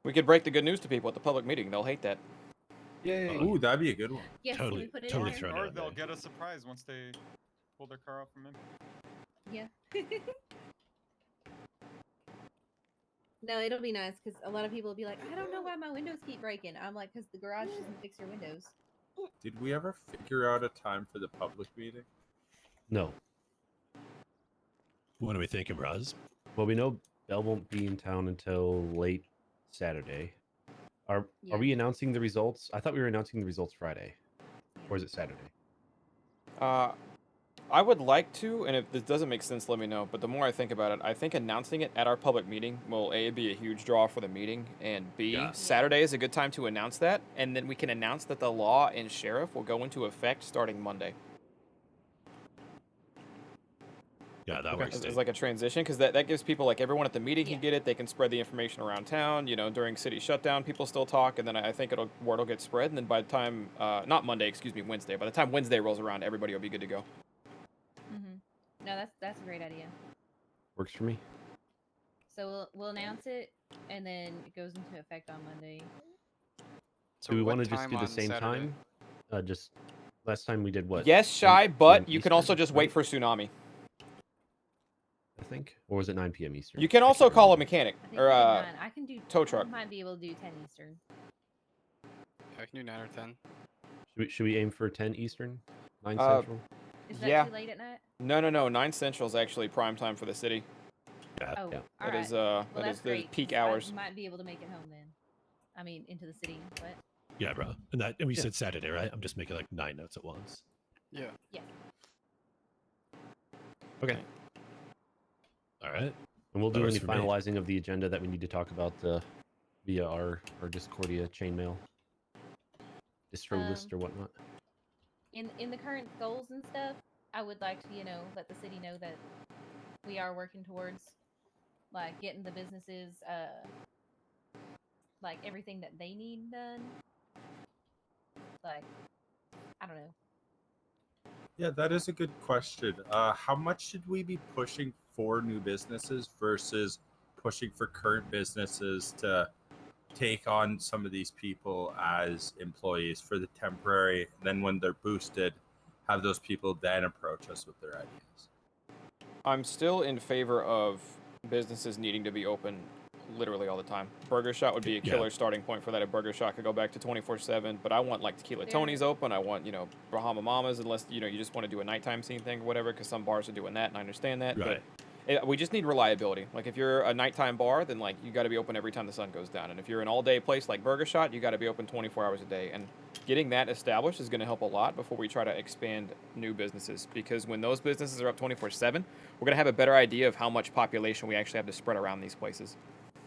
We could break the good news to people at the public meeting. They'll hate that. Yay. Ooh, that'd be a good one. Yes, Totally- can we put it totally in throw there? it Or out they'll there. get a surprise once they pull their car out from in. Yeah. No, it'll be nice because a lot of people will be like, I don't know why my windows keep breaking. I'm like, because the garage doesn't fix your windows. Did we ever figure out a time for the public meeting? No. What are we thinking, Braz? Well, we know Bell won't be in town until late Saturday. Are Yeah. we announcing the results? I thought we were announcing the results Friday. Or is it Saturday? I would like to, and if this doesn't make sense, let me know. But the more I think about it, I think announcing it at our public meeting will A, be a huge draw for the meeting, and B, Yeah. Saturday is a good time to announce that, and then we can announce that the law and sheriff will go into effect starting Monday. Yeah, that works. It's like a transition, because that gives people, like, everyone at the meeting can Yeah. get it. They can spread the information around town. You know, during city shutdown, people still talk, and then I think word will get spread, and then by the time, not Monday, excuse me, Wednesday. By the time Wednesday rolls around, everybody will be good to go. No, that's a great idea. Works for me. So we'll announce it, and then it goes into effect on Monday. So Do we what want to just time do the on same Saturday? time? Just last time we did what? Yes, 10 Shy, PM but you can also Eastern, just right? wait for tsunami. I think, or was it 9 p.m. Eastern? You can I also can't call a remember. mechanic, I think or we did 9. I can do tow truck. I might be able to do 10 Eastern. I can do 9 or 10. Should we aim for 10 Eastern, 9 Uh, Central? Is that Yeah. too late at night? No, 9 Central is actually prime time for the city. Yeah. Oh, yeah. all That right. is Well, that that's is the great. peak 'cause hours. I might be able to make it home then. I mean, into the city, but Yeah, bro. And we Yeah. said Saturday, right? I'm just making like 9 notes at once. Yeah. Okay. All right. And we'll That do works any for me. finalizing of the agenda that we need to talk about via our Discordia chainmail, distro list or whatnot. in the current goals and stuff, I would like to, let the city know that we are working towards like getting the businesses like everything that they need done. Like, I don't know. Yeah, that is a good question. How much should we be pushing for new businesses versus pushing for current businesses to take on some of these people as employees for the temporary? Then when they're boosted, have those people then approach us with their ideas. I'm still in favor of businesses needing to be open literally all the time. Burger Shot would be a Yeah. killer starting point for that. A Burger Shot could go back to 24/7, but I want like Tequila Yeah. Tony's open. I want, Bahama Mamas, unless, you just want to do a nighttime scene thing or whatever, because some bars are doing that, and I understand that. Right. But we just need reliability. Like, if you're a nighttime bar, then, like, you got to be open every time the sun goes down. And if you're an all-day place like Burger Shot, you got to be open 24 hours a day. And getting that established is going to help a lot before we try to expand new businesses. Because when those businesses are up 24/7, we're going to have a better idea of how much population we actually have to spread around these places.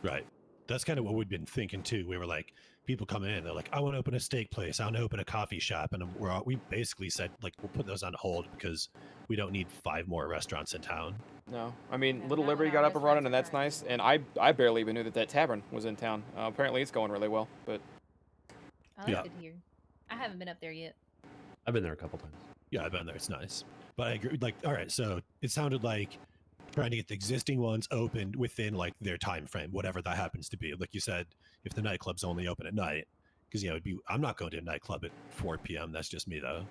Right. That's kind of what we'd been thinking too. We were like, people come in, they're like, I want to open a steak place, I want to open a coffee shop, and we basically said like, we'll put those on hold because we don't need 5 more restaurants in town. No, I mean, Yeah, Little not Liberty when got our up and running, and that's restaurants nice. And I barely even knew that tavern was in town. Apparently, it's going really well. But Oh, that's Yeah. good to hear. I haven't been up there yet. I've been there a couple times. Yeah, I've been there. It's nice. But I agree. Like, all right, so it sounded like trying to get the existing ones opened within like their time frame, whatever that happens to be. Like you said, if the nightclub's only open at night, because I'm not going to a nightclub at 4 p.m. That's just me though.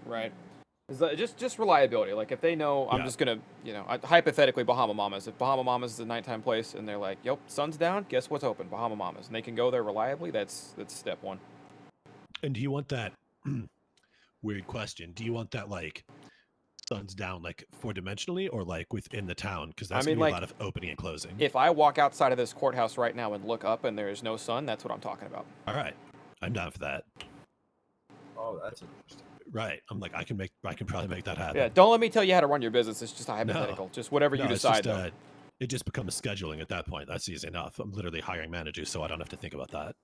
right. Just reliability. Like, if they know, I'm Yeah. just gonna, hypothetically, Bahama Mamas. If Bahama Mamas is a nighttime place and they're like, "Yep, sun's down. Guess what's open? Bahama Mamas," and they can go there reliably. That's step one. And do you want that? Weird question. Do you want that like sun's down like 4-dimensionally or like within the town? Because that's mean, gonna be like, a lot of opening and closing. If I walk outside of this courthouse right now and look up and there is no sun, that's what I'm talking about. All right, I'm down for that. Oh, that's interesting. Right. I'm like, I can probably make that happen. Yeah. Don't let me tell you how to run your business. It's just a hypothetical. Just whatever you No, it's decide. just, Though. it just becomes scheduling at that point. That's easy enough. I'm literally hiring managers, so I don't have to think about that.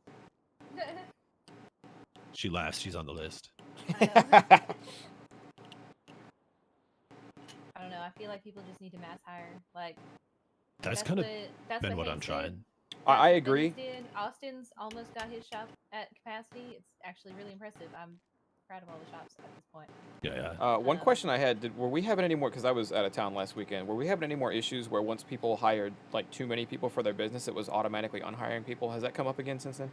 She laughs. She's on the list. I don't know. I feel like people just need to mass hire. Like, That's kind of that's been what I'm Hayes did. trying. That's I what Hayes agree. did. Austin's almost got his shop at capacity. It's actually really impressive. I'm proud of all the shops at this point. Yeah. One question I had: were we having any more? Because I was out of town last weekend. Were we having any more issues where once people hired like too many people for their business, it was automatically unhiring people? Has that come up again since then?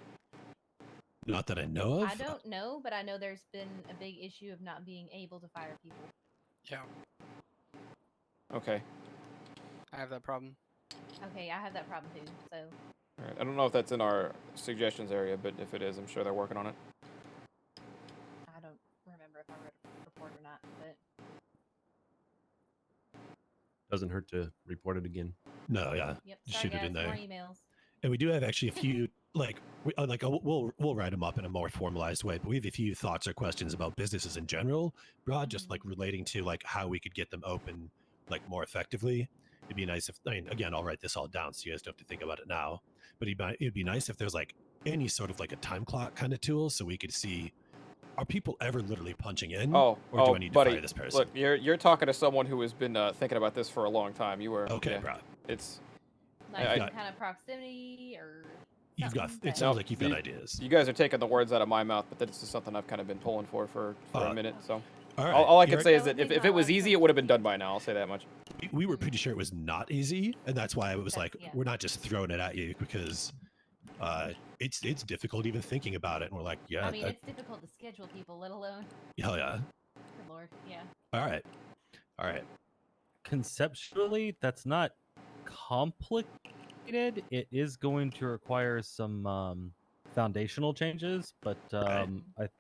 Not that I know of. I don't know, but I know there's been a big issue of not being able to fire people. Yeah, Okay. I have that problem. Okay, I have that problem too. So All right. I don't know if that's in our suggestions area, but if it is, I'm sure they're working on it. I don't remember if I read a report or not, but Doesn't hurt to report it again. No, yeah. yep. Just Sorry shoot it guys, in there. more emails. And we do have actually a few we'll write them up in a more formalized way, but we have a few thoughts or questions about businesses in general, broad, just like relating to like how we could get them open like more effectively. It'd be nice if, I mean, again, I'll write this all down so you guys don't have to think about it now, but it'd be nice if there's like any sort of like a time clock kind of tool so we could see, are people ever literally punching in, or do I need to buddy, fire this person? Look, you're talking to someone who has been thinking about this for a long time. You were Okay, yeah, bro. It's Like I- some kind of proximity or You've got, something it that- sounds like you've got you- ideas. you guys are taking the words out of my mouth, but this is something I've kind of been pulling for a minute. So All right. all I can You're- say is That that would if be it my was last easy, it would have been done by now. I'll say that much. we were pretty sure it was not easy, and that's why it was That's- like yeah. we're not just throwing it at you because it's difficult even thinking about it, and we're like, yeah, I mean, it's difficult to schedule people, let alone. hell yeah. Good lord, yeah. All right. Conceptually, that's not complicated. It is going to require some foundational changes, but I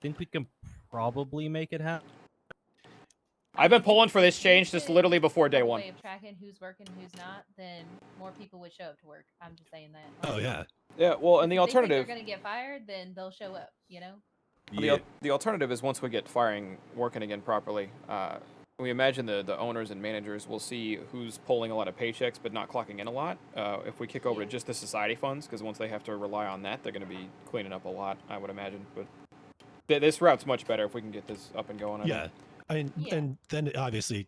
think we can probably make it happen. I've been if- pulling for this if we change just could literally before have day a one. way of tracking who's working, who's not, then more people would show up to work. I'm just saying that. Oh Like, yeah. Yeah, well, and the if they think alternative, they're gonna get fired, then they'll show up. You know. the alternative is once we get firing working again properly, we imagine the owners and managers will see who's pulling a lot of paychecks but not clocking in a lot. If we kick over to just the society funds, because once they have to rely on that, they're going to be cleaning up a lot, I would imagine. But this route's much better if we can get this up and going. I Yeah. think. And then obviously,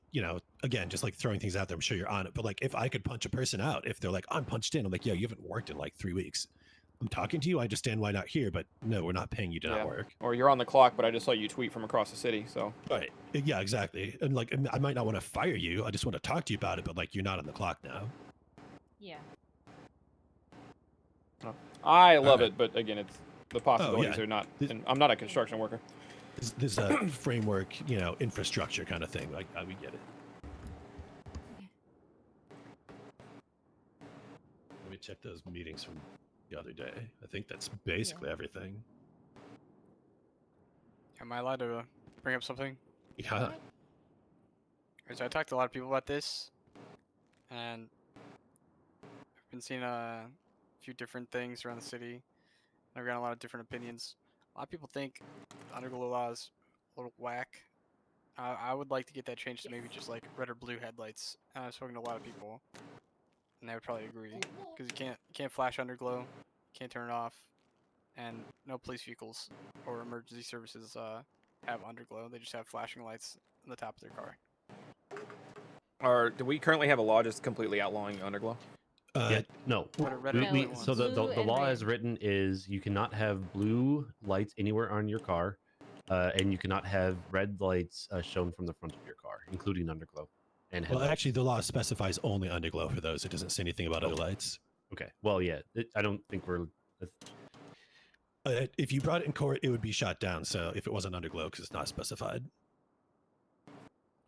again, just like throwing things out there, I'm sure you're on it. But like, if I could punch a person out, if they're like, I'm punched in, I'm like, yo, you haven't worked in like 3 weeks. I'm talking to you. I understand why not here, but no, we're not paying you to Yeah. not work. Or you're on the clock, but I just saw you tweet from across the city, so. Right. Yeah, exactly. And like, I might not want to fire you. I just want to talk to you about it. But like, you're not on the clock now. Yeah. I love right. it, but again, it's the possibilities yeah. are not. This- And I'm not a construction worker. This framework, infrastructure kind of thing. Like, we get it. Let me check those meetings from the other day. I think that's basically everything. Am I allowed to bring up something? Yeah. Alright, so I talked to a lot of people about this, and I've been seeing a few different things around the city. I've got a lot of different opinions. A lot of people think the underglow law is a little whack. I would like to get that changed to maybe just like red or blue headlights. And I've spoken to a lot of people, and they would probably agree because you can't flash underglow, can't turn it off, and no police vehicles or emergency services have underglow. They just have flashing lights on the top of their car. Do we currently have a law just completely outlawing underglow? Yeah, no. Red We- or No, we- blue it's so ones. the blue and law red. as written is you cannot have blue lights anywhere on your car, and you cannot have red lights shown from the front of your car, including underglow and Well, headlights. actually, the law specifies only underglow for those. It doesn't say anything about other lights. Okay. Well, yeah. I don't think we're. If you brought it in court, it would be shot down. So if it wasn't underglow, because it's not specified.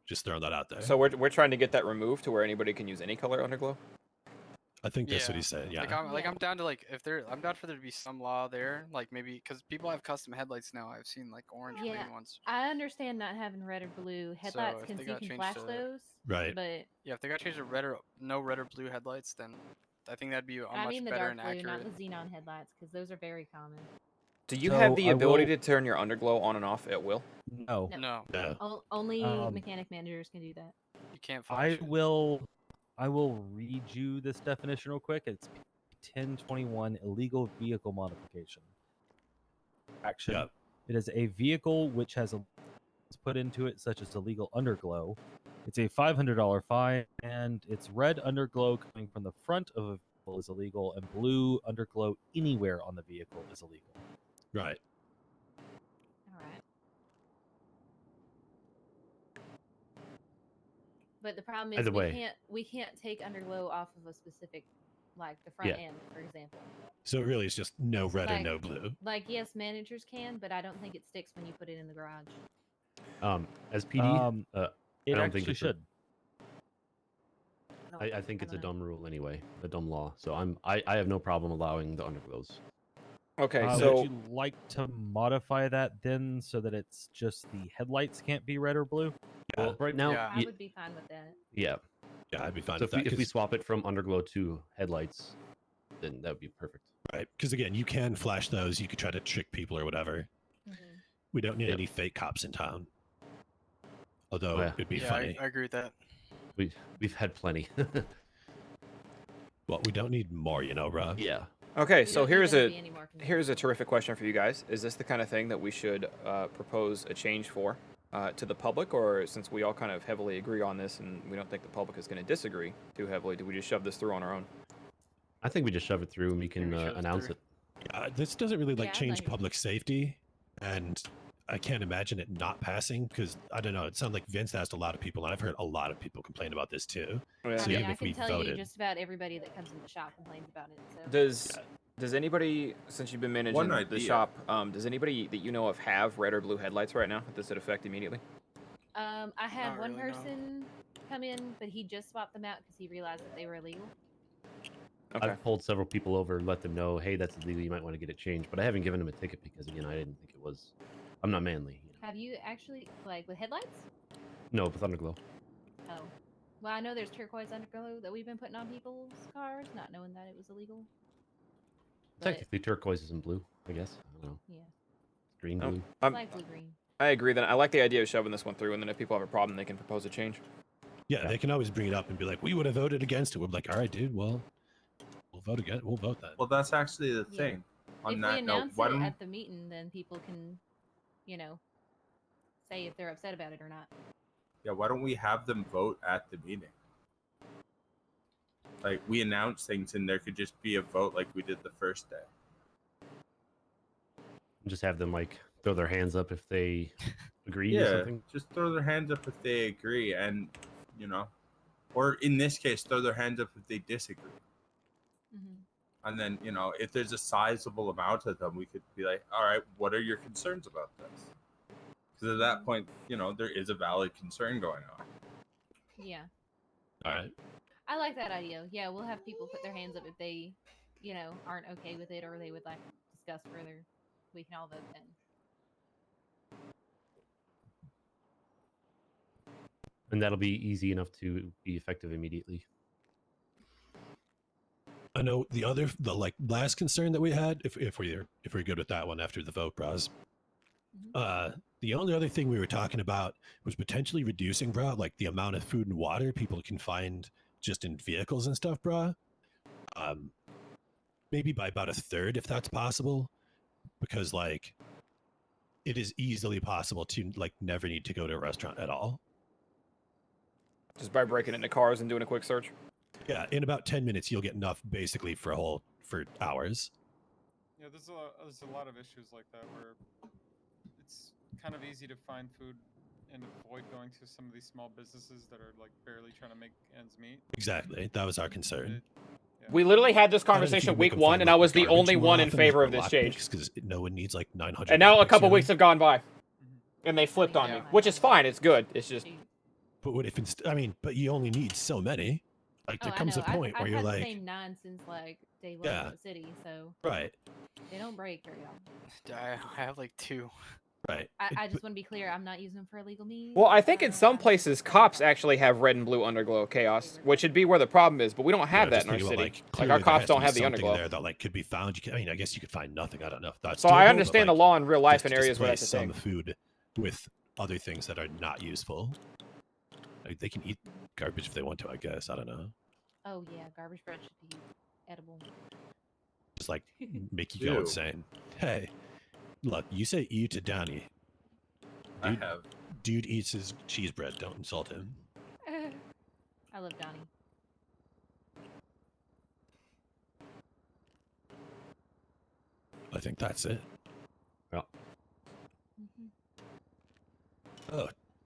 Just throwing that out there. So we're trying to get that removed to where anybody can use any color underglow. I think that's what Yeah. he said. Yeah. I'm down to like I'm down for there to be some law there, like maybe because people have custom headlights now. I've seen like orange, Yeah. green ones. I understand not having red or blue headlights if because they you got can changed flash to- those. Right. But Yeah, if they got changed to no red or blue headlights, then I think that'd be a I much mean the better dark and blue, accurate. not the xenon headlights, because those are very common. Do you So have the I ability will- to turn your underglow on and off at will? No. No. No, Yeah. Only Um, mechanic managers can do that. you can't I flash it. will read you this definition real quick. It's 1021 illegal vehicle modification. Action. Yeah. It is a vehicle which has a put into it, such as illegal underglow. It's a $500 fine, and it's red underglow coming from the front of a vehicle is illegal, and blue underglow anywhere on the vehicle is illegal. Right. All right. But the problem is Either way. we can't take underglow off of a specific, like the front Yeah. end, for example. So it really is just no red or Like- no blue. Like yes, managers can, but I don't think it sticks when you put it in the garage. As PD, It don't think actually it's a- should. I think it's a don't know. dumb rule anyway, a dumb law. So I have no problem allowing the underglows. Okay, Would so you like to modify that then so that it's just the headlights can't be red or blue? Yeah, Well, right now, Yeah. I would be fine with that. yeah. yeah, I'd be fine So with if we, that. if we swap it from underglow to headlights, then that would be perfect. Right, because again, you can flash those. You could try to trick people or whatever. Mhm. We don't need Yep. any fake cops in town. Although Oh, yeah. it'd be Yeah, funny. I agree with that. We've had plenty. Well, we don't need more, you know, Rob. yeah. okay, We so don't need here's them to a be any more convenient. here's a terrific question for you guys. Is this the kind of thing that we should propose a change for to the public, or since we all kind of heavily agree on this and we don't think the public is going to disagree too heavily, do we just shove this through on our own? I think we just shove it through and we can we shove it announce through. it. This doesn't really like Yeah, I'd change like it. public safety, and I can't imagine it not passing because I don't know. It sounds like Vince asked a lot of people, and I've heard a lot of people complain about this too. Yeah. So I mean, even I if can we tell you voted- just about everybody that comes in the shop complains about it. So Does anybody, since you've been managing One the idea. shop, does anybody that you know of have red or blue headlights right now that this would affect immediately? I had Not one really, no. person come in, but he just swapped them out because he realized that they were illegal. Okay. I've pulled several people over and let them know, hey, that's illegal. You might want to get it changed. But I haven't given them a ticket because, again, I didn't think it was. I'm not manly. You know. Have you actually, like, with headlights? No, with underglow. Oh. Well, I know there's turquoise underglow that we've been putting on people's cars, not knowing that it was illegal. But, Technically, turquoise isn't blue. I guess. I don't know. yeah. Green, Nope. blue. It's I'm- like blue-green. I agree. Then I like the idea of shoving this one through, and then if people have a problem, they can propose a change. Yeah, they can always bring it up and be like, "We would have voted against it." We're like, "All right, dude. Well, we'll vote again. We'll vote then." Well, that's actually the Yeah. thing. On If we that note, announce why it don't at the meeting, then people can, say if they're upset about it or not. why don't we have them vote at the meeting? Like we announce things, and there could just be a vote like we did the first day. Just have them like throw their hands up if they agree or Yeah, something. just throw their hands up if they agree, and or in this case, throw their hands up if they disagree. Mm-hmm. And then, if there's a sizable amount of them, we could be like, all right, what are your concerns about this? Because at that point, there is a valid concern going on. Yeah. All right. I like that idea. Yeah, we'll have people put their hands up if they, aren't okay with it or they would like to discuss further. We can all vote then. And that'll be easy enough to be effective immediately. I know the last concern that we had, if we're good with that one after the vote, bros. The only other thing we were talking about was potentially reducing, bro, like the amount of food and water people can find just in vehicles and stuff, bro. Maybe by about a third, if that's possible, because like it is easily possible to like never need to go to a restaurant at all. Just by breaking into cars and doing a quick search. Yeah, in about 10 minutes, you'll get enough basically for hours. Yeah, there's a lot of issues like that where it's kind of easy to find food and avoid going to some of these small businesses that are like barely trying to make ends meet. Exactly. That was our concern. Yeah. We literally had this I don't know if you conversation can week make them one, find, and I like, was the garbage only more one in often, favor or of this lockpicks, change. because no one needs like 900. And now a lockpicks, couple you know? weeks have gone by, Mhm. and they flipped on Yeah. me, which is fine. It's good. It's just Shoot. But what if but you only need so many. Like there I comes a know. point I've where you're had like, the same 9 since like day one Yeah. of the city, so right, they don't break very often. I have like 2. right. I just want to be clear. I'm not using them for illegal means. well. I think in some I'm places, just cops clarifying. actually have red and blue underglow chaos, which would be where the problem is. But we don't have that in our city. Like clearly our there cops has to don't be have the something underglow. there that like could be found. I guess you could find nothing. I don't know if that's So I doable, but, understand the like, law in real life just in to areas where displace that's a thing. some food with other things that are not useful. Like, they can eat garbage if they want to. I guess I don't know. Oh yeah, garbage bread should be edible. Just like make you go Ew. insane. Hey, look, you say "ew" to Downey. I Dude, have. dude eats his cheese bread. Don't insult him. I love Donnie. I think that's it. Mhm.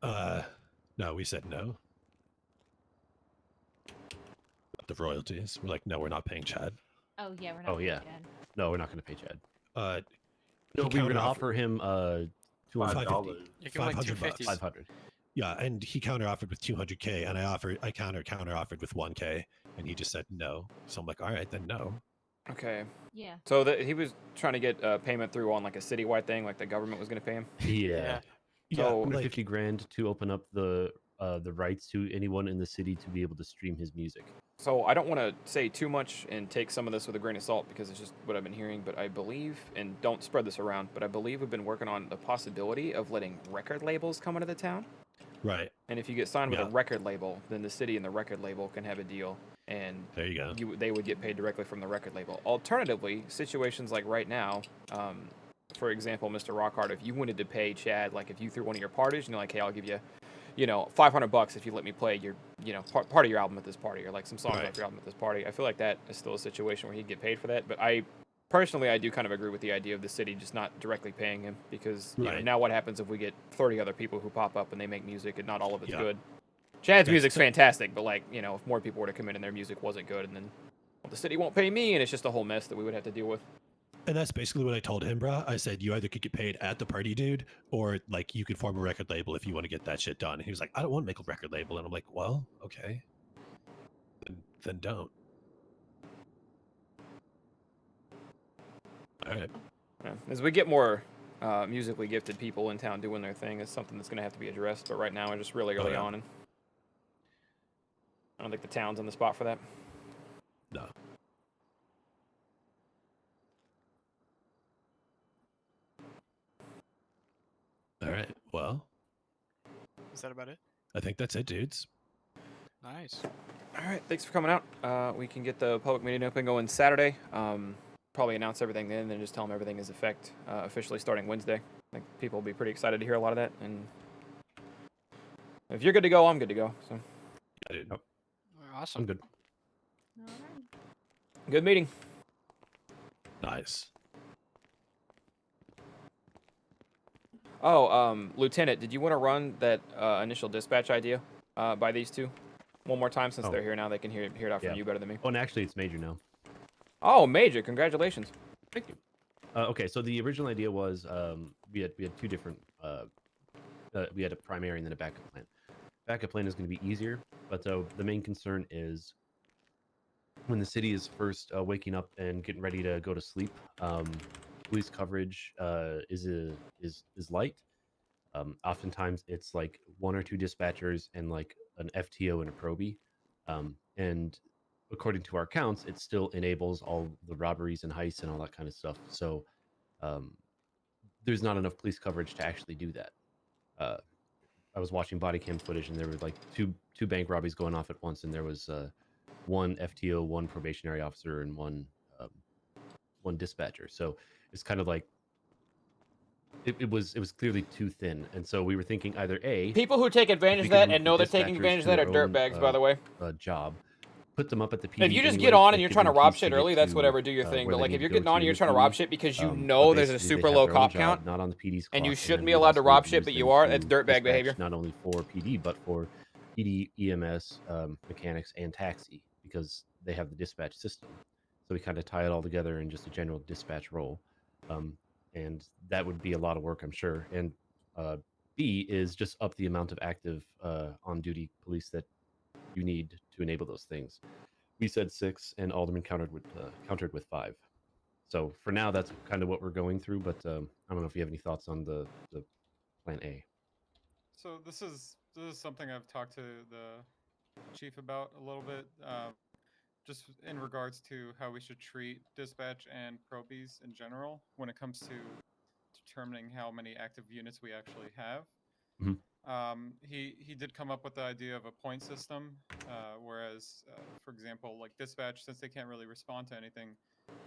Oh, no, we said no. of royalties. We're like, no, we're not paying Chad. Oh yeah, we're not. Oh, paying yeah. Chad. No, we're not going to pay Chad. He No, we were going to counteroffered- offer him $5. You give him like 500 250. bucks. 500. Yeah, and he counteroffered with 200K, and I counteroffered with 1K, and he just said no. So I'm like, all right, then no. Okay. Yeah. So he was trying to get payment through on like a citywide thing, like the government was going to pay him. Yeah. Yeah, So, like 150 grand to open up the rights to anyone in the city to be able to stream his music. So I don't want to say too much and take some of this with a grain of salt because it's just what I've been hearing. But I believe, and don't spread this around, but I believe we've been working on the possibility of letting record labels come into the town. right. And if you get signed with Yeah. a record label, then the city and the record label can have a deal, and There you go. they would get paid directly from the record label. Alternatively, situations like right now, for example, Mr. Rockhart, if you wanted to pay Chad, like if you threw one of your parties, and you're like, hey, I'll give you, $500 if you let me play your, part of your album at this party, or like some songs Right. off your album at this party. I feel like that is still a situation where he'd get paid for that. But I do kind of agree with the idea of the city just not directly paying him, because Right. now what happens if we get 30 other people who pop up and they make music and not all of it's Yeah. good? Chad's That's music's t- fantastic, but if more people were to come in and their music wasn't good, and then the city won't pay me, and it's just a whole mess that we would have to deal with. And that's basically what I told him, bro. I said, you either could get paid at the party, dude, or like you could form a record label if you want to get that shit done. And he was like, I don't want to make a record label. And I'm like, well, okay. Then don't. All right. Yeah. As we get more musically gifted people in town doing their thing, it's something that's going to have to be addressed. But right now, we're just really early yeah. on, and I don't think the town's on the spot for that. No. All right. Well, Is that about it? I think that's it, dudes. Nice. All right, thanks for coming out. We can get the public meeting up and going Saturday. Probably announce everything then, and then just tell them everything is officially starting Wednesday. I think people will be pretty excited to hear a lot of that. And if you're good to go, I'm good to go. So Yeah, dude. Awesome. I'm good. All right. good meeting. Nice. Oh, Lieutenant, did you want to run that initial dispatch idea by these two one more time, since Oh. they're here now? They can hear it out from Yeah. you better than me. Oh, and actually, it's major now. Oh, Major, congratulations. Thank you. Okay, so the original idea was we had two different. We had a primary and then a backup plan. Backup plan is going to be easier, but the main concern is when the city is first waking up and getting ready to go to sleep. Police coverage is light. Oftentimes it's like one or two dispatchers and like an FTO and a probie. And according to our counts, it still enables all the robberies and heists and all that kind of stuff. So there's not enough police coverage to actually do that. I was watching body cam footage, and there were like two bank robberies going off at once, and there was one FTO, one probationary officer, and one dispatcher. So it's kind of like it was clearly too thin, and so we were thinking either A, People who take advantage we of could that move and the know they're taking dispatchers advantage of to that are their own, dirtbags, by the way. job, put them up at the PD. If you just anyway, get on and and you're give trying to them rob keys to shit get early, that's to, whatever, do your where thing. they But like need if you're to go getting on and to you're the trying to rob PD, shit because you but know there's a basically super they have low their own cop job, count, not on the PD's and you clock, shouldn't then be we'd allowed to also rob use shit, but them you are, to that's dirtbag dispatch behavior. not only for PD but for PD, EMS, mechanics, and taxi, because they have the dispatch system. So we kind of tie it all together in just a general dispatch role, and that would be a lot of work, I'm sure. And B is just up the amount of active on-duty police that you need to enable those things. We said 6, and Alderman countered with 5. So for now, that's kind of what we're going through. But I don't know if you have any thoughts on the plan A. So this is something I've talked to the chief about a little bit, just in regards to how we should treat dispatch and probies in general when it comes to determining how many active units we actually have. Mhm. He did come up with the idea of a point system, whereas, for example, like dispatch, since they can't really respond to anything,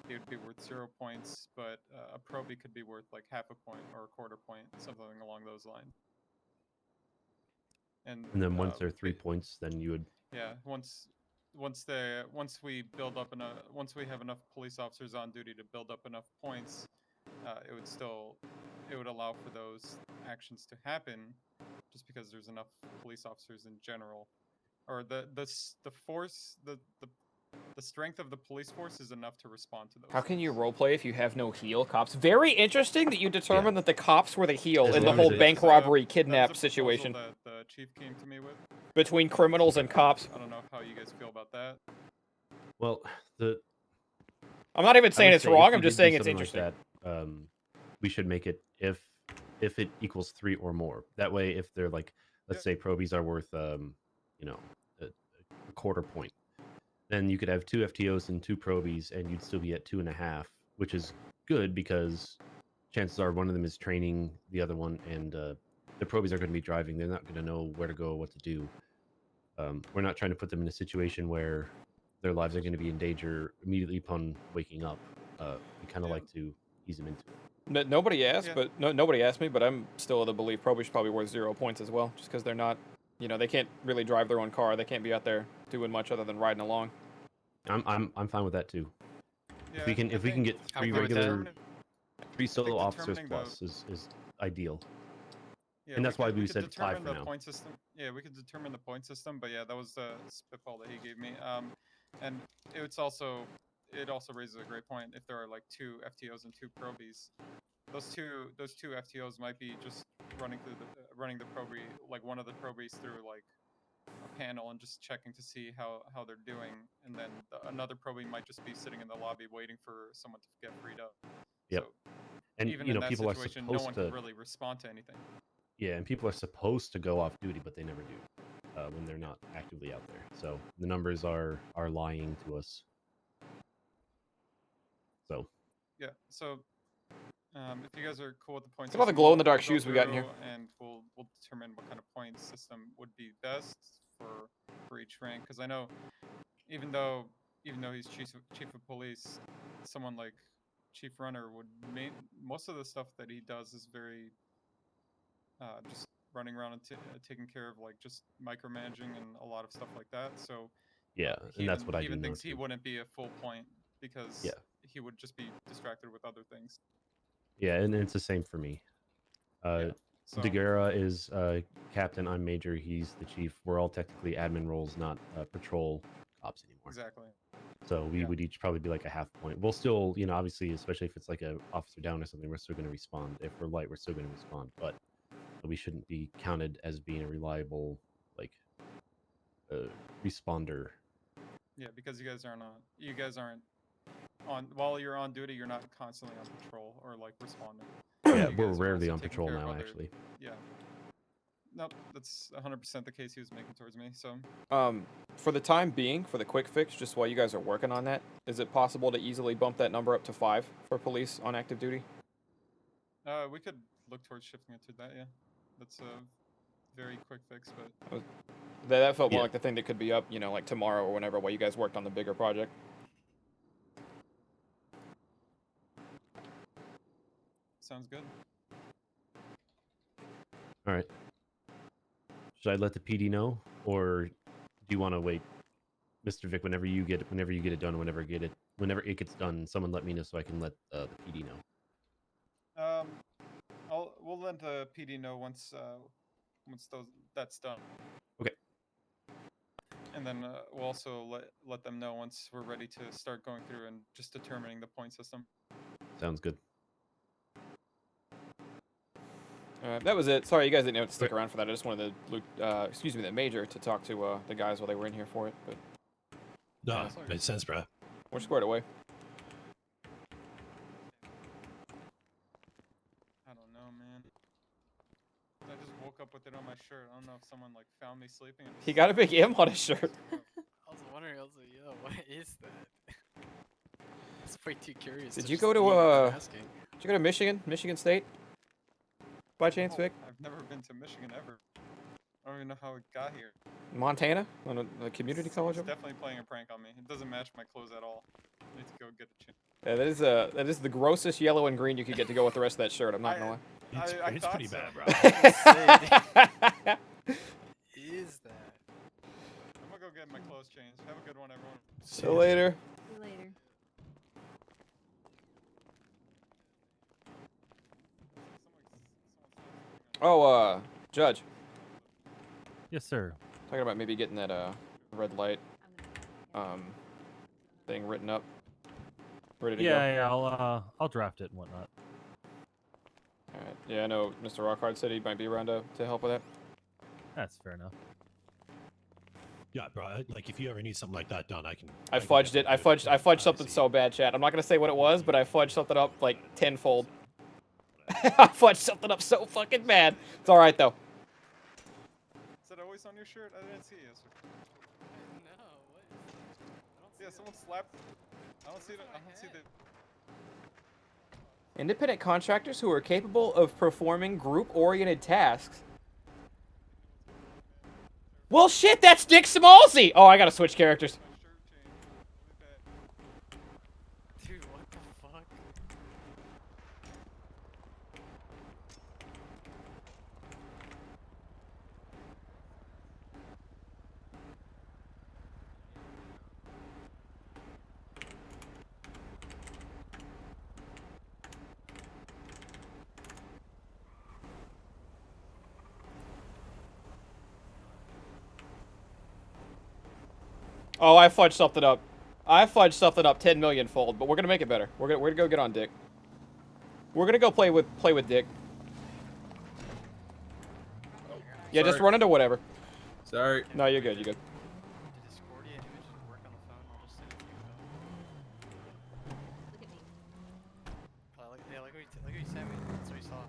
they would be worth 0 points, but a probie could be worth like half a point or a quarter point, something along those lines. And And then once they're 3 points, then you would. yeah, once we build up enough, once we have enough police officers on duty to build up enough points, it would allow for those actions to happen, just because there's enough police officers in general, or the force, the the strength of the police force is enough to respond to those. How can you things. roleplay if you have no heal cops? Very interesting that you determined that the cops were the heal As in the long as whole it- bank That was, robbery that was a kidnap proposal situation that the chief came to me with. between criminals and cops. I don't know how you guys feel about that. Well, the I'm not even I saying would it's say if wrong. we I'm just did do saying it's something interesting. Like that, we should make it if it equals 3 or more. That way, if they're like, let's say probies are worth, you know, a quarter point, then you could have 2 FTOs and 2 probies, and you'd still be at 2.5, which is good because chances are one of them is training the other one, and the probies are going to be driving. They're not going to know where to go, what to do. We're not trying to put them in a situation where their lives are going to be in danger immediately upon waking up. We kind of Yeah. like to ease them into it. Nobody asked, Yeah. but nobody asked me. But I'm still of the belief probation's probably worth 0 points as well, just because they're not, they can't really drive their own car. They can't be out there doing much other than riding along. I'm fine with that too. Yeah, If we can get I'm 3 good with that. regular 3 solo think officers determining the- plus is ideal. Yeah, And that's why we could said 5 determine for the now. point system. Yeah, we could determine the point system, but yeah, that was the spitball that he gave me. And it also raises a great point. If there are like 2 FTOs and 2 probies, those two FTOs might be just running through running the probie, like one of the probies through like a panel and just checking to see how they're doing, and then another probie might just be sitting in the lobby waiting for someone to get freed up. Yep. So And even in that people are situation, no supposed one to can really respond to anything. Yeah, and people are supposed to go off duty, but they never do when they're not actively out there. So the numbers are lying to us. So Yeah. So if you guys are cool with the point Look at all the system, glow-in-the-dark we'll go shoes we got in here. through and we'll determine what kind of point system would be best for each rank. Because I know, even though he's chief of police, someone like Chief Runner would most of the stuff that he does is very just running around and taking care of like just micromanaging and a lot of stuff like that. So yeah, he and that's what I he do even know thinks he too. wouldn't be a full point because Yeah. he would just be distracted with other things. Yeah, and it's the same for me. Yeah. So Daguerre is captain. I'm major. He's the chief. We're all technically admin roles, not patrol cops anymore. exactly. So we Yeah. would each probably be like a half point. We'll still, obviously, especially if it's like a officer down or something, we're still going to respond. If we're light, we're still going to respond. But we shouldn't be counted as being a reliable responder. Yeah, because you guys aren't on while you're on duty, you're not constantly on patrol or like responding. Yeah, You we're guys are rarely also on taking patrol care of now, other- actually. Yeah. Nope, that's 100% the case he was making towards me. So For the time being, for the quick fix, just while you guys are working on that, is it possible to easily bump that number up to 5 for police on active duty? we could look towards shifting it to that. Yeah, that's a very quick fix, but That felt more Yeah. like the thing that could be up, like tomorrow or whenever, while you guys worked on the bigger project. sounds good. All right. Should I let the PD know, or do you want to wait, Mr. Vic? Whenever you get it done, whenever it gets done, someone let me know so I can let the PD know. We'll let the PD know once that's done. Okay. And then we'll also let them know once we're ready to start going through and just determining the point system. Sounds good. That was it. Sorry, you guys didn't have to stick around for that. I just wanted the major to talk to the guys while they were in here for it. But No, that's all makes sense, bro. we're squared away. I don't know, man. I just woke up with it on my shirt. I don't know if someone like found me sleeping. And He just got a big stuck it M on his shirt. I was wondering, I was like, yo, what is that? I was way too curious. Did to you just go to, leave without asking. Did you go to Michigan State? By chance, Oh, Vic? I've never been to Michigan ever. I don't even know how it got here. Montana? On a community college? It's over- definitely playing a prank on me. It doesn't match my clothes at all. I need to go get a change. Yeah, that is the grossest yellow and green you could get to go with the rest of that shirt. I'm not gonna I It's thought pretty so. bad, bro. lie. Is that? I'm gonna go get my clothes changed. Have a good one, everyone. See you later. See you later. Oh, Judge. Yes, sir. Talking about maybe getting that red light. I'm gonna. thing written up, ready to go. Yeah, I'll draft it and whatnot. All right. Yeah, I know Mr. Rockhard said he might be around to help with that. That's fair enough. Yeah, bro. Like if you ever need something like that done, I can. I can fudged it. definitely do I fudged something Obviously, so bad, chat. I'm not gonna say what it was, but I fudged something up like tenfold. I fudged something up so fucking bad. It's all right though. Is that always on your shirt? I didn't see it yesterday. No, what is that? I don't see Yeah, that. someone slapped. I don't see it. I don't see the. Independent contractors who are capable of performing group-oriented tasks. Well, shit, that's Dick Smallsy! Oh, I gotta switch characters. My shirt changed. Really bad. Dude, what the fuck? Oh, I fudged something up. I fudged something up 10 million fold, but we're gonna make it better. We're gonna go get on Dick. We're gonna go play with Dick. Yeah, just Sorry. run into whatever. Sorry. No, you're good. You're good. Did Discordia images work on the phone? I'll just send it to you. Look at me. Yeah, like what you sent me. That's what you saw.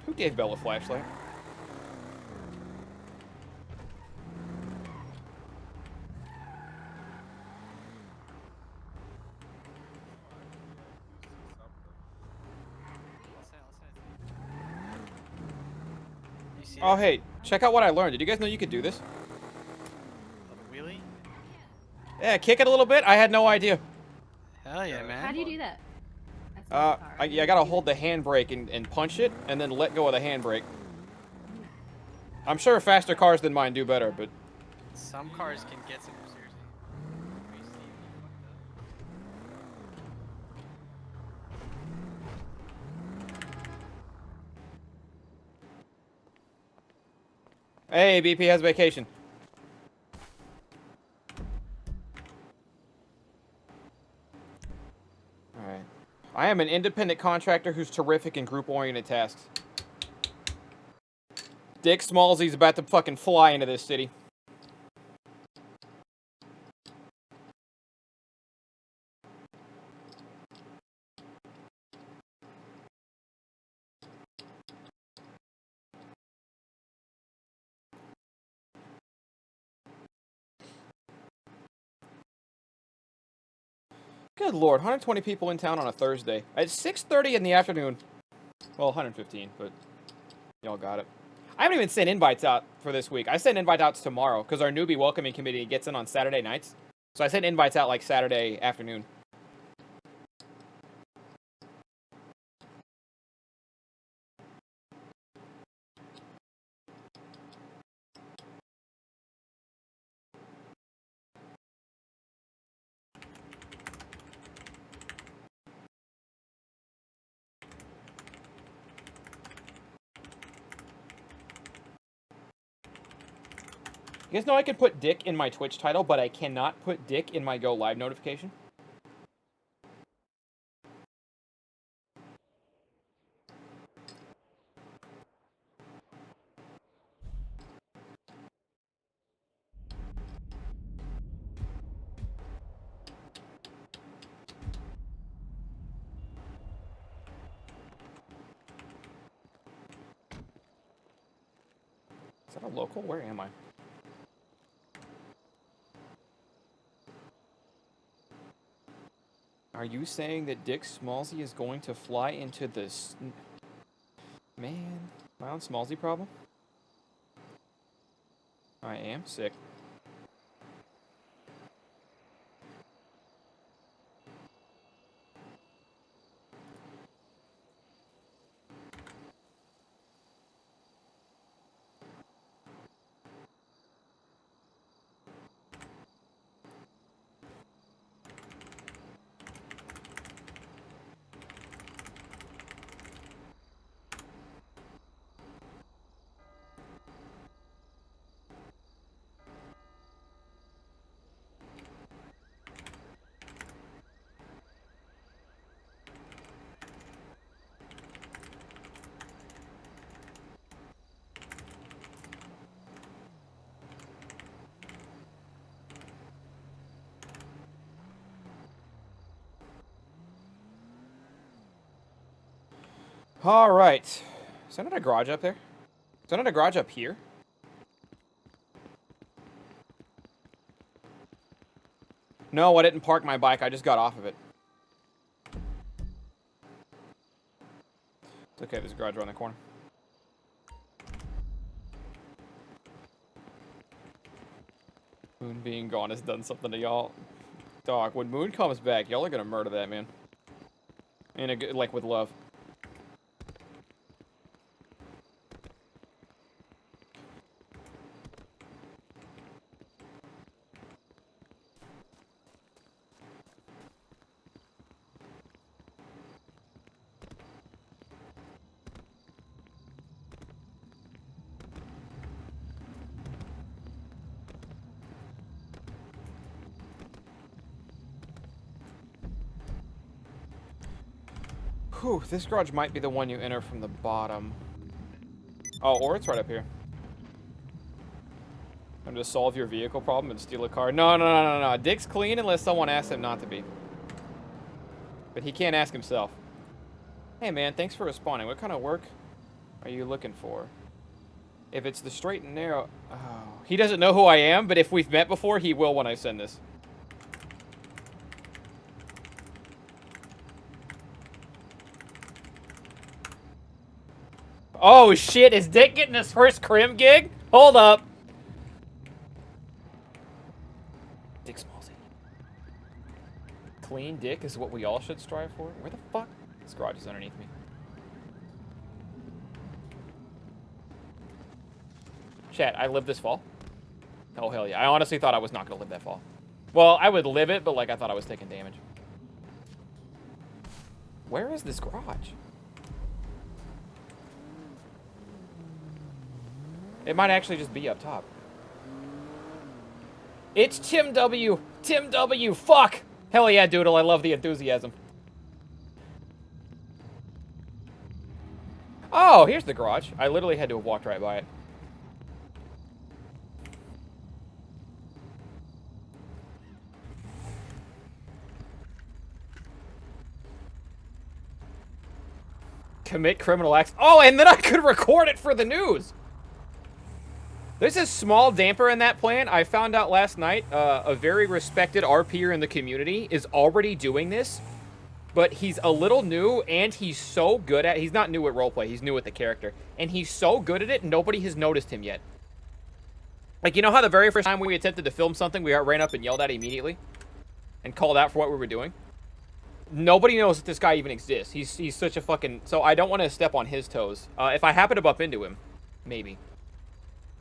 Who gave Bella a flashlight? I'll send it to you. You see Oh, it? hey, check out what I learned. Did you guys know you could do this? Oh, the wheelie? Yeah, kick it a little bit. I had no idea. Hell yeah, man. How do you do that? That's my car. I gotta hold the handbrake and punch it, and then let go of the handbrake. I'm sure faster cars than mine do better, but Some cars can get some seriously. Are you Steve? You fucked up? hey, BP has vacation. All right. I am an independent contractor who's terrific in group-oriented tasks. Dick Smallsy's about to fucking fly into this city. Good lord, 120 people in town on a Thursday. At 6:30 in the afternoon. Well, 115, but y'all got it. I haven't even sent invites out for this week. I send invite outs tomorrow because our newbie welcoming committee gets in on Saturday nights. So I sent invites out like Saturday afternoon. You guys know I can put Dick in my Twitch title, but I cannot put Dick in my Go Live notification? Is that a local? Where am I? Are you saying that Dick Smallsy is going to fly into this? Man, am I on Smallsy problem? I am sick. All right. Is there not a garage up there? Is there not a garage up here? No, I didn't park my bike. I just got off of it. It's okay. There's a garage around the corner. Moon being gone has done something to y'all. Dog, when Moon comes back, y'all are gonna murder that man. Like with love. Whew, this garage might be the one you enter from the bottom. Oh, or it's right up here. I'm to solve your vehicle problem and steal a car. No. Dick's clean unless someone asks him not to be. But he can't ask himself. Hey man, thanks for responding. What kind of work are you looking for? If it's the straight and narrow... Oh, he doesn't know who I am, but if we've met before, he will when I send this. Oh shit, is Dick getting his first crim gig? Hold up. Dick Smallsy. Clean dick is what we all should strive for? Where the fuck? This garage is underneath me. Chat, I live this fall? Oh hell yeah. I honestly thought I was not gonna live that fall. Well, I would live it, but like I thought I was taking damage. Where is this garage? It might actually just be up top. It's Tim W. Tim W. Fuck! Hell yeah, Doodle. I love the enthusiasm. Oh, here's the garage. I literally had to have walked right by it. Commit criminal acts. Oh, and then I could record it for the news! There's a small damper in that plan. I found out last night a very respected RPer in the community is already doing this, but he's a little new, and he's so good at... He's not new at roleplay. He's new at the character. And he's so good at it, nobody has noticed him yet. Like, you know how the very first time we attempted to film something, we ran up and yelled at immediately? And called out for what we were doing? Nobody knows that this guy even exists. He's such a fucking... So I don't want to step on his toes. If I happen to bump into him, maybe.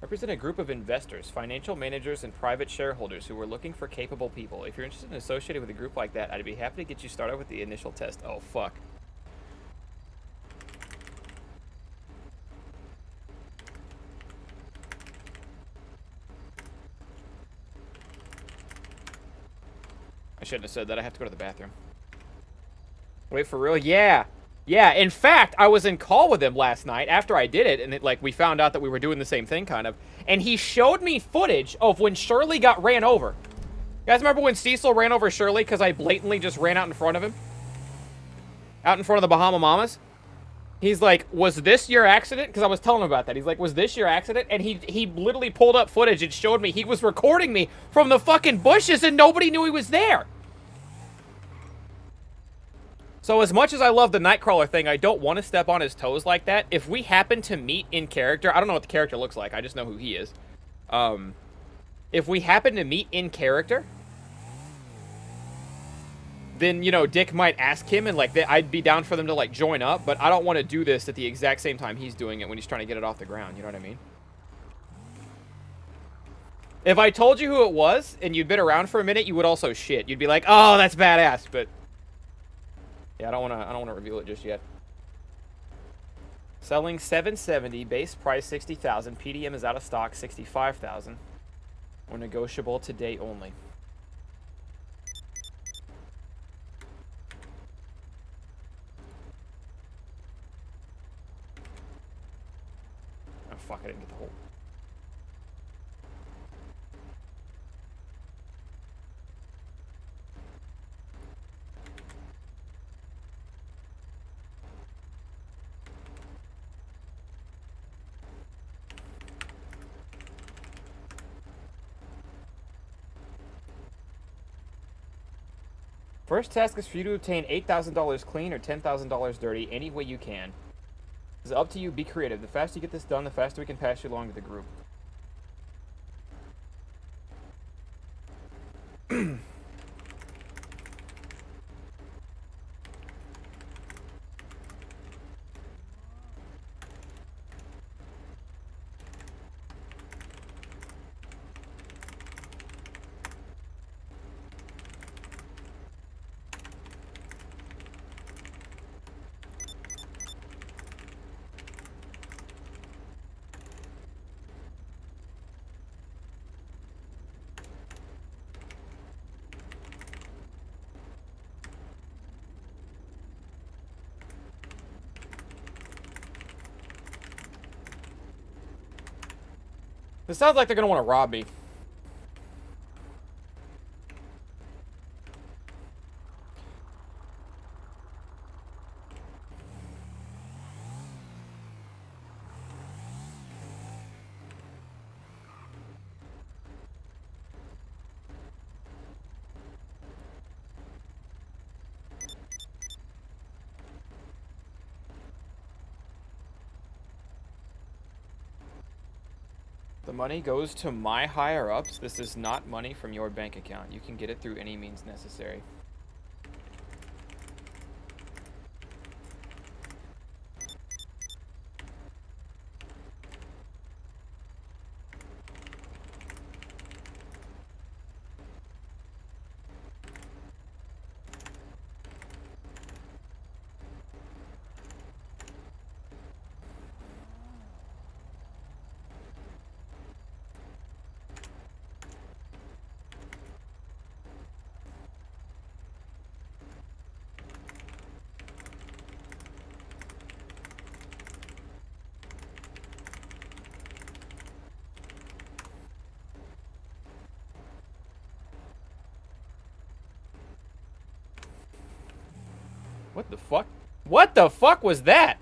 Represent a group of investors, financial managers, and private shareholders who are looking for capable people. If you're interested in associating with a group like that, I'd be happy to get you started with the initial test. Oh, fuck. I shouldn't have said that. I have to go to the bathroom. Wait, for real? Yeah. Yeah, in fact, I was in call with him last night after I did it, and we found out that we were doing the same thing, kind of. And he showed me footage of when Shirley got ran over. You guys remember when Cecil ran over Shirley because I blatantly just ran out in front of him? Out in front of the Bahama Mamas? He's like, was this your accident? Because I was telling him about that. He's like, was this your accident? And he literally pulled up footage and showed me he was recording me from the fucking bushes and nobody knew he was there. So as much as I love the Nightcrawler thing, I don't want to step on his toes like that. If we happen to meet in character, I don't know what the character looks like. I just know who he is. If we happen to meet in character, then, you know, Dick might ask him, and, like, I'd be down for them to, like, join up. But I don't want to do this at the exact same time he's doing it when he's trying to get it off the ground. You know what I mean? If I told you who it was, and you'd been around for a minute, you would also shit. You'd be like, oh, that's badass, but... Yeah, I don't want to reveal it just yet. Selling 770, base price 60,000, PDM is out of stock 65,000. Or negotiable today only. Oh fuck, I didn't get the whole. First task is for you to obtain $8,000 clean or $10,000 dirty any way you can. It's up to you. Be creative. The faster you get this done, the faster we can pass you along to the group. This sounds like they're gonna want to rob me. The money goes to my higher-ups. This is not money from your bank account. You can get it through any means necessary. What the fuck? What the fuck was that?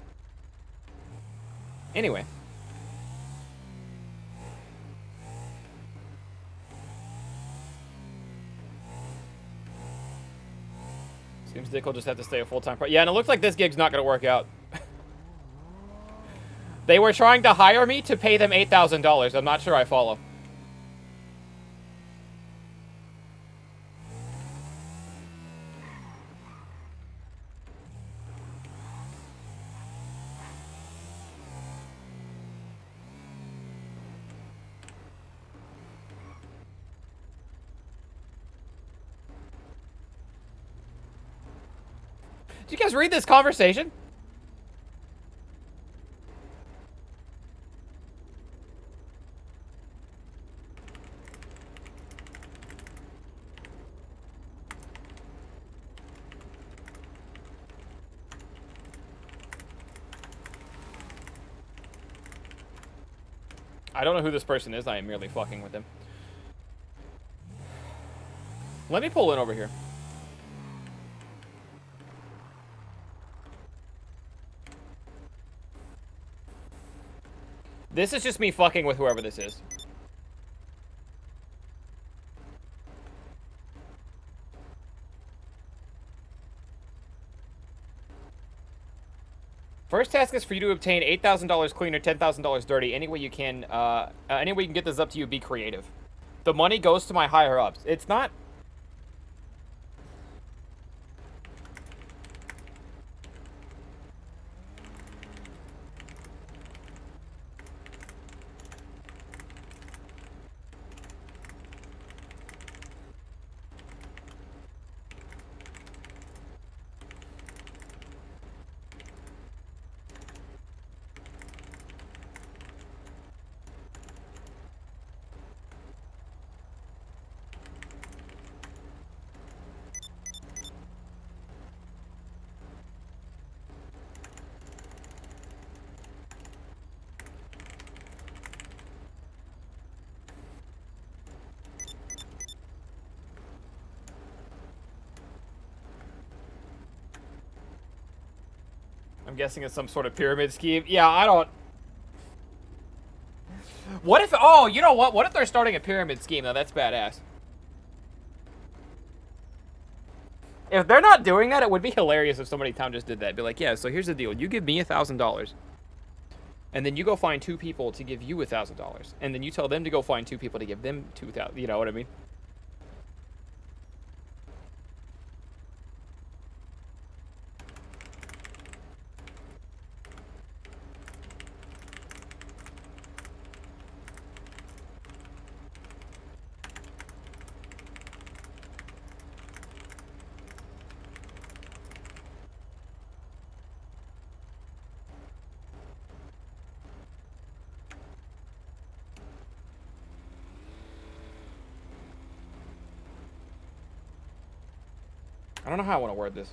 Anyway. Seems Dick will just have to stay a full-time part. Yeah, and it looks like this gig's not going to work out. They were trying to hire me to pay them $8,000. I'm not sure I follow. Did you guys read this conversation? I don't know who this person is. I am merely fucking with them. Let me pull in over here. This is just me fucking with whoever this is. First task is for you to obtain $8,000 clean or $10,000 dirty. Any way you can, any way you can get this up to you, be creative. The money goes to my higher-ups. It's not... I'm guessing it's some sort of pyramid scheme. Yeah, I don't... What if... Oh, you know what? What if they're starting a pyramid scheme, though? That's badass. If they're not doing that, it would be hilarious if somebody in town just did that. Be like, yeah, so here's the deal. You give me $1,000, and then you go find 2 people to give you $1,000, and then you tell them to go find 2 people to give them 2,000. You know what I mean? I don't know how I want to word this.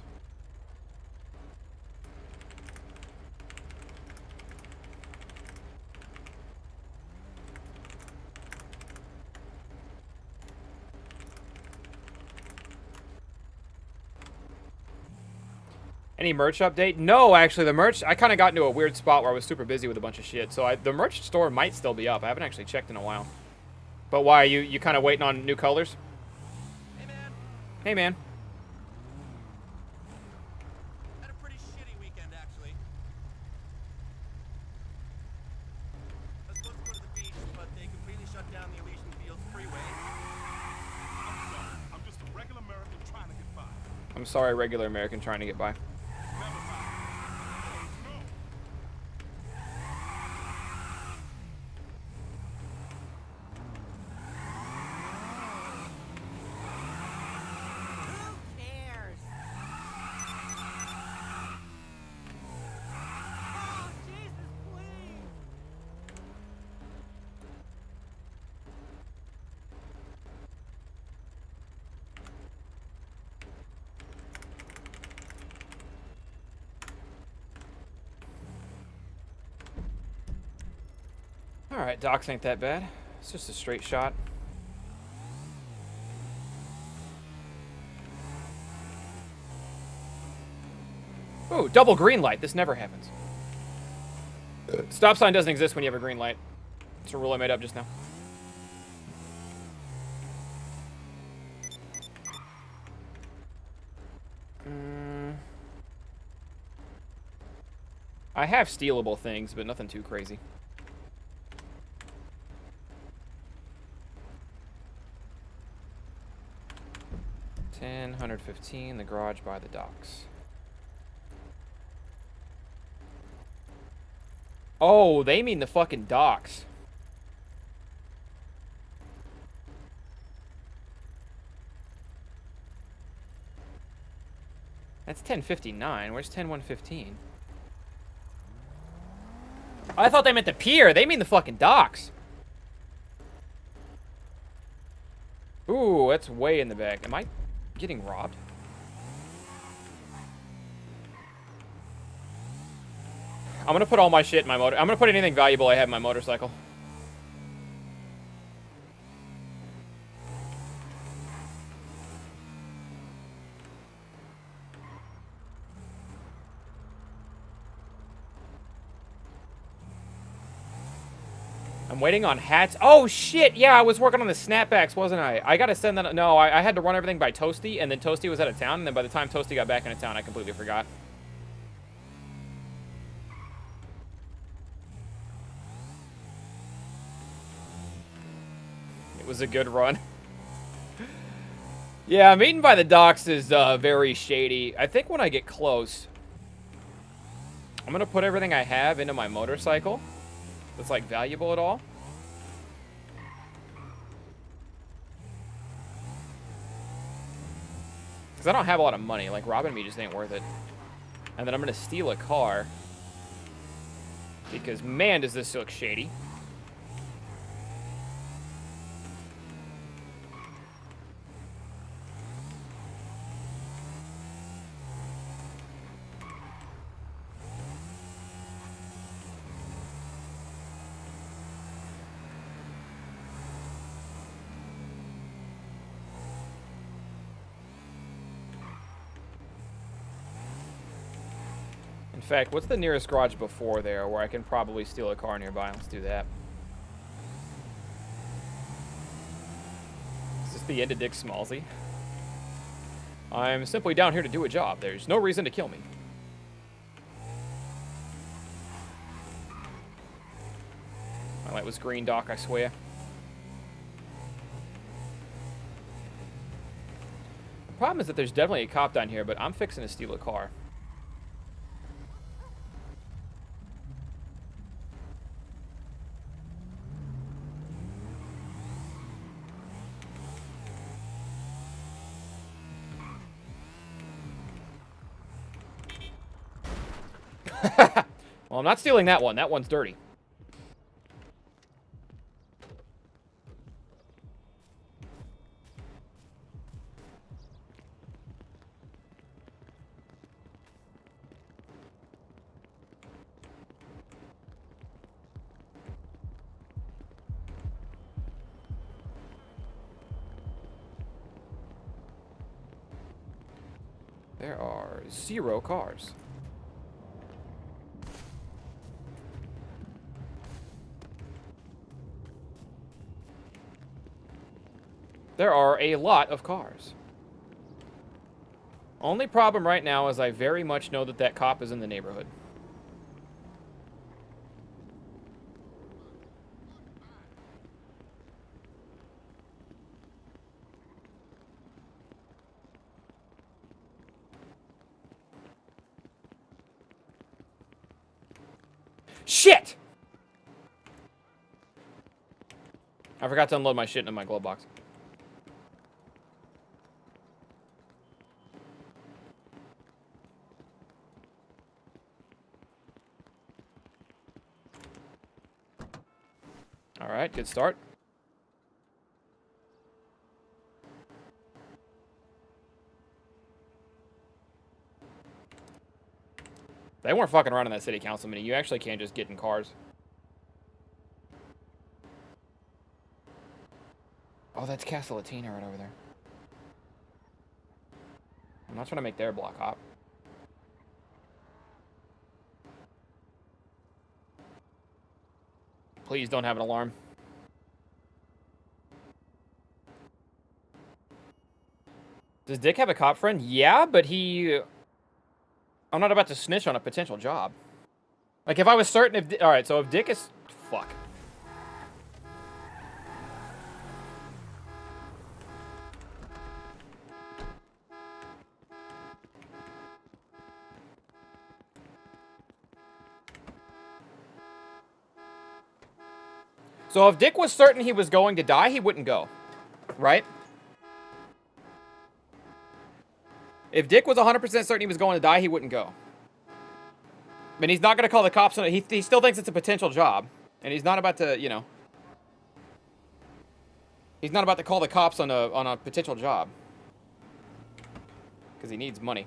Any merch update? No, actually, the merch, I kind of got into a weird spot where I was super busy with a bunch of shit, so the merch store might still be up. I haven't actually checked in a while. But why, you kind of waiting on new colors? Hey, man. Hey, man. Had a pretty shitty weekend, actually. I was supposed to go to the beach, but they completely shut down the Elysian Fields freeway. I'm sorry. I'm just a regular American trying to get by. I'm sorry, regular American trying to get by. Never mind. No. Who cares? Oh, Jesus, please! Alright, docks ain't that bad. It's just a straight shot. Ooh, double green light. This never happens. Stop sign doesn't exist when you have a green light. It's a rule I made up just now. I have stealable things, but nothing too crazy. 10, 115, the garage by the docks. Oh, they mean the fucking docks. That's 1059. Where's 10115? I thought they meant the pier. They mean the fucking docks. Ooh, that's way in the back. Am I getting robbed? I'm gonna put all my shit in my motor. I'm gonna put anything valuable I have in my motorcycle. I'm waiting on hats. Oh, shit. Yeah, I was working on the snapbacks, wasn't I? I gotta send that. No, I had to run everything by Toasty, and then Toasty was out of town, and then by the time Toasty got back into town, I completely forgot. It was a good run. Yeah, meeting by the docks is very shady. I think when I get close, I'm gonna put everything I have into my motorcycle that's like valuable at all. Because I don't have a lot of money. Like, robbing me just ain't worth it. And then I'm gonna steal a car. Because, man, does this look shady. In fact, what's the nearest garage before there where I can probably steal a car nearby? Let's do that. Is this the end of Dick Smallsy? I'm simply down here to do a job. There's no reason to kill me. My light was green, Doc, I swear. The problem is that there's definitely a cop down here, but I'm fixing to steal a car. Well, I'm not stealing that one. That one's dirty. There are 0 cars. There are a lot of cars. Only problem right now is I very much know that that cop is in the neighborhood. Shit! I forgot to unload my shit into my glove box. Alright, good start. They weren't fucking around in that city council meeting. You actually can't just get in cars. Oh, that's Casa Latina right over there. I'm not trying to make their block hop. Please don't have an alarm. Does Dick have a cop friend? Yeah, but he... I'm not about to snitch on a potential job. Like, if I was certain if... Alright, so if Dick is... Fuck. So if Dick was certain he was going to die, he wouldn't go. Right? If Dick was 100% certain he was going to die, he wouldn't go. I mean, he's not going to call the cops on it. He still thinks it's a potential job. And he's not about to, you know... He's not about to call the cops on a potential job. Because he needs money.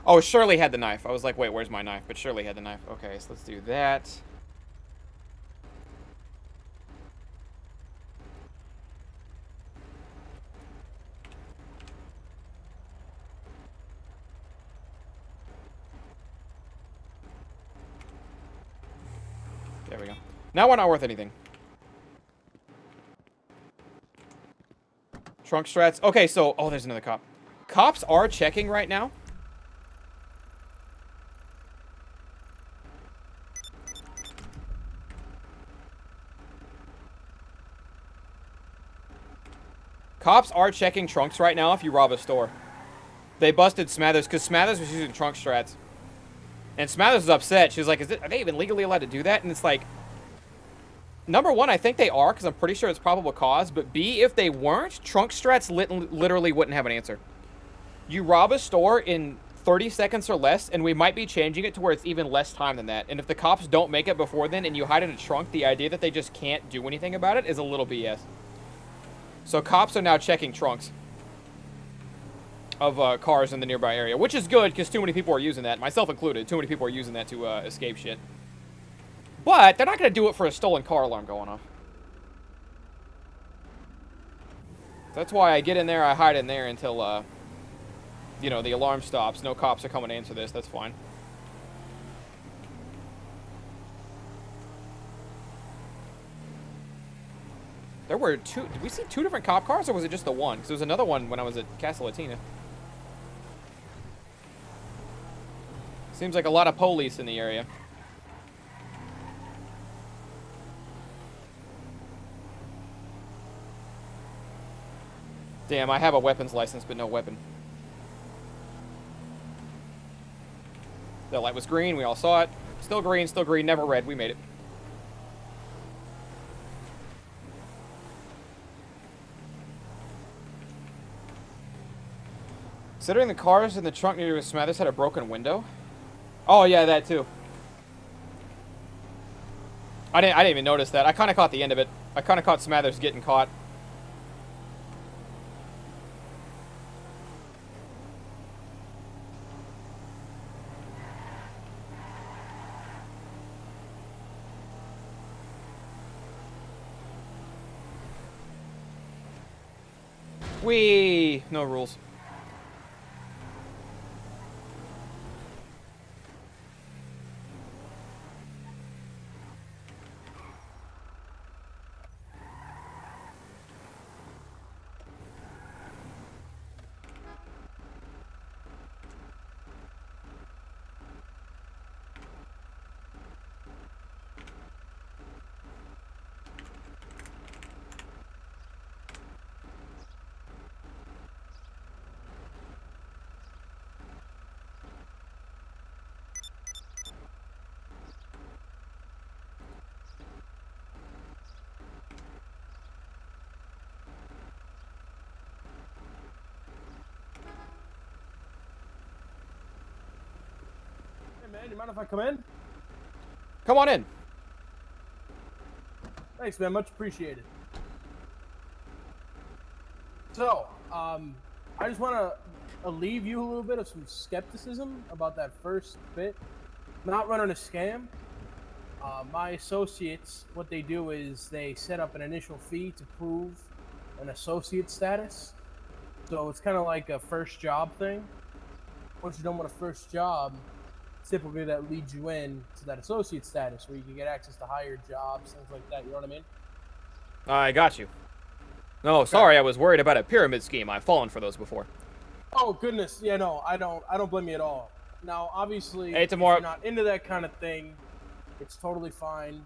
Oh, Shirley had the knife. I was like, wait, where's my knife? But Shirley had the knife. Okay, so let's do that. There we go. Now we're not worth anything. Trunk strats. Okay, so... Oh, there's another cop. Cops are checking right now. Cops are checking trunks right now if you rob a store. They busted Smathers because Smathers was using trunk strats. And Smathers was upset. She was like, are they even legally allowed to do that? And it's like, number one, I think they are because I'm pretty sure it's probable cause. But B, if they weren't, trunk strats literally wouldn't have an answer. You rob a store in 30 seconds or less, and we might be changing it to where it's even less time than that. And if the cops don't make it before then and you hide in a trunk, the idea that they just can't do anything about it is a little BS. So cops are now checking trunks of cars in the nearby area, which is good because too many people are using that, myself included. Too many people are using that to escape shit. But they're not going to do it for a stolen car alarm going off. That's why I get in there, I hide in there until, you know, the alarm stops. No cops are coming to answer this. That's fine. There were two. Did we see two different cop cars, or was it just the one? Because there was another one when I was at Castle Latina. Seems like a lot of police in the area. Damn, I have a weapons license, but no weapon. The light was green. We all saw it. Still green, never red. We made it. Considering the cars in the trunk near Smathers had a broken window. Oh, yeah, that too. I didn't even notice that. I kind of caught the end of it. I kind of caught Smathers getting caught. Whee! No rules. Man, you mind if I come in? Come on in. Thanks, man. Much appreciated. So, I just want to alleviate you a little bit of some skepticism about that first bit. Not running a scam. My associates, what they do is they set up an initial fee to prove an associate status. So it's kind of like a first job thing. Once you're done with a first job, typically that leads you in to that associate status where you can get access to higher jobs, things like that. You know what I mean? I got you. No, sorry, I was worried about a pyramid scheme. I've fallen for those before. Oh goodness, yeah, no, I don't blame you at all. Now, obviously, Hey, if tomorrow. you're not into that kind of thing, it's totally fine.